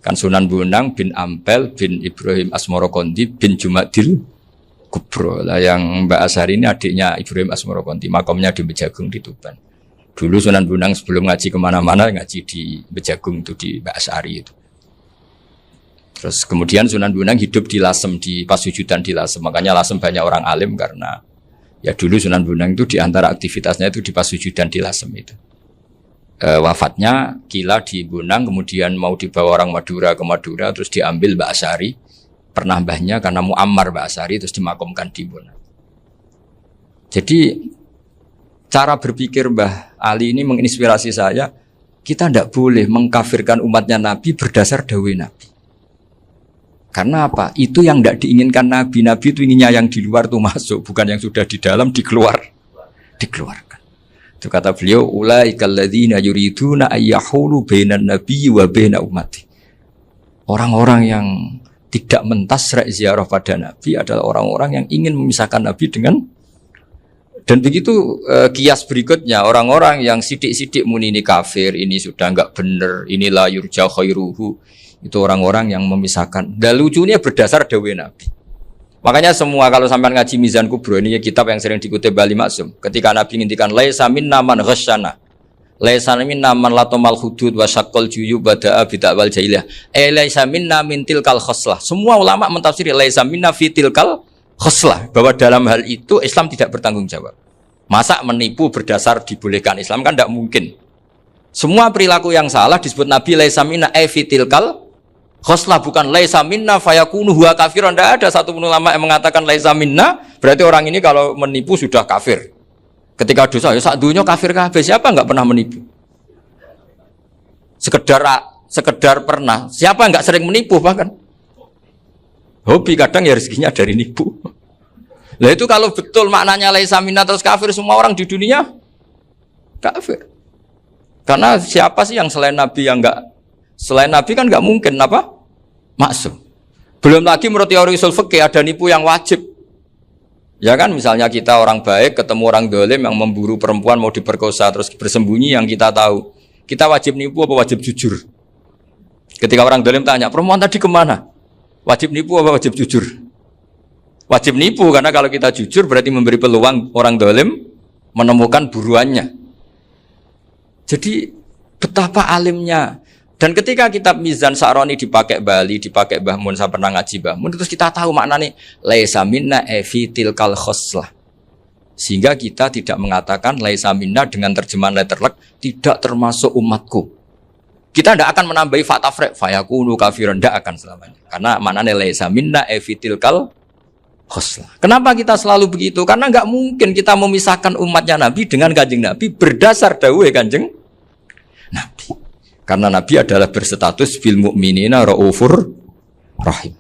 Kan Sunan Bonang bin Ampel bin Ibrahim Asmorokonti bin Jumadil Kubro lah, yang Mbak Asy'ari ini adiknya Ibrahim Asmorokonti, makamnya di Bejagung di Tuban. Dulu Sunan Bonang sebelum ngaji kemana-mana ngaji di Bejagung itu di Mbak Asari itu. Terus kemudian Sunan Bonang hidup di Lasem, di Pasujudan di Lasem. Makanya Lasem banyak orang alim karena ya dulu Sunan Bonang itu di antara aktivitasnya itu di Pasujudan di Lasem itu. Wafatnya Kila di Bonang, kemudian mau dibawa orang Madura ke Madura, terus diambil Mbak Asari, pernah mbahnya karena muammar Mbak Asari, terus dimakamkan di Bonang. Jadi cara berpikir Mbah Ali ini menginspirasi saya. Kita tidak boleh mengkafirkan umatnya Nabi berdasar dawuh Nabi. Karena apa? Itu yang tidak diinginkan Nabi. Nabi itu inginnya yang di luar itu masuk, bukan yang sudah di dalam dikeluarkan. Itu kata beliau, ulaikal ladzina yuriduna ayyahulu bainan nabiyyi wa baina ummati. Orang-orang yang tidak mentasra' ziarah pada Nabi adalah orang-orang yang ingin memisahkan Nabi dengan. Dan begitu kias berikutnya, orang-orang yang sidik-sidik muni ini kafir, ini sudah enggak benar, inilah yurja khairuhu. Itu orang-orang yang memisahkan. Dan lucunya berdasar dawuh Nabi. Makanya semua kalau sampean ngaji Mizan Kubro, ini kitab yang sering dikutip Bali Maksum. Ketika Nabi ngintikan laisa minna man ghasyana. Laisa minna man latamal hudud wa syaqqal juyub bada'a bid'awal jahiliyah. Laisa minna min tilkal khoslah. Semua ulama mentafsiri laisa minna fi tilkal khoslah, bahwa dalam hal itu Islam tidak bertanggung jawab. Masa menipu berdasar dibolehkan Islam kan tidak mungkin. Semua perilaku yang salah disebut Nabi laisa minna fi tilkal khoslah, bukan laisa minna fayakunu huwa kafiran. Tidak ada satu ulama yang mengatakan laisa minna berarti orang ini kalau menipu sudah kafir. Ketika dosa ya sak dunya kafir kabeh. Siapa enggak pernah menipu? Sekedar pernah. Siapa enggak sering menipu bahkan? Hobi kadang ya rezekinya dari nipu. Lah itu kalau betul maknanya laisa minna terus kafir, semua orang di dunia kafir. Karena siapa sih yang selain Nabi yang enggak, selain Nabi kan enggak mungkin apa? Maksum. Belum lagi menurut teori usul fikih ada nipu yang wajib. Ya kan, misalnya kita orang baik ketemu orang dolim yang memburu perempuan mau diperkosa terus bersembunyi yang kita tahu. Kita wajib nipu apa wajib jujur? Ketika orang dolim tanya, perempuan tadi kemana? Wajib nipu apa wajib jujur? Wajib nipu, karena kalau kita jujur berarti memberi peluang orang dolim menemukan buruannya. Jadi betapa alimnya. Dan ketika kitab Mizan Sa'roni dipakai Bali, dipakai Mbah Mun, saya pernah ngaji Mbah Mun, terus kita tahu maknanya laisa minna fi tilkal khoslah. Sehingga kita tidak mengatakan laisa minna dengan terjemahan letterlek tidak termasuk umatku. Kita tidak akan menambahi fatafrek fayakunu kafiran, tidak akan selamanya. Karena maknanya laisa minna fi tilkal khoslah. Kenapa kita selalu begitu? Karena enggak mungkin kita memisahkan umatnya Nabi dengan Kanjeng Nabi berdasar dawuh Kanjeng Nabi. Karena Nabi adalah berstatus bil mu'minina raufur rahim.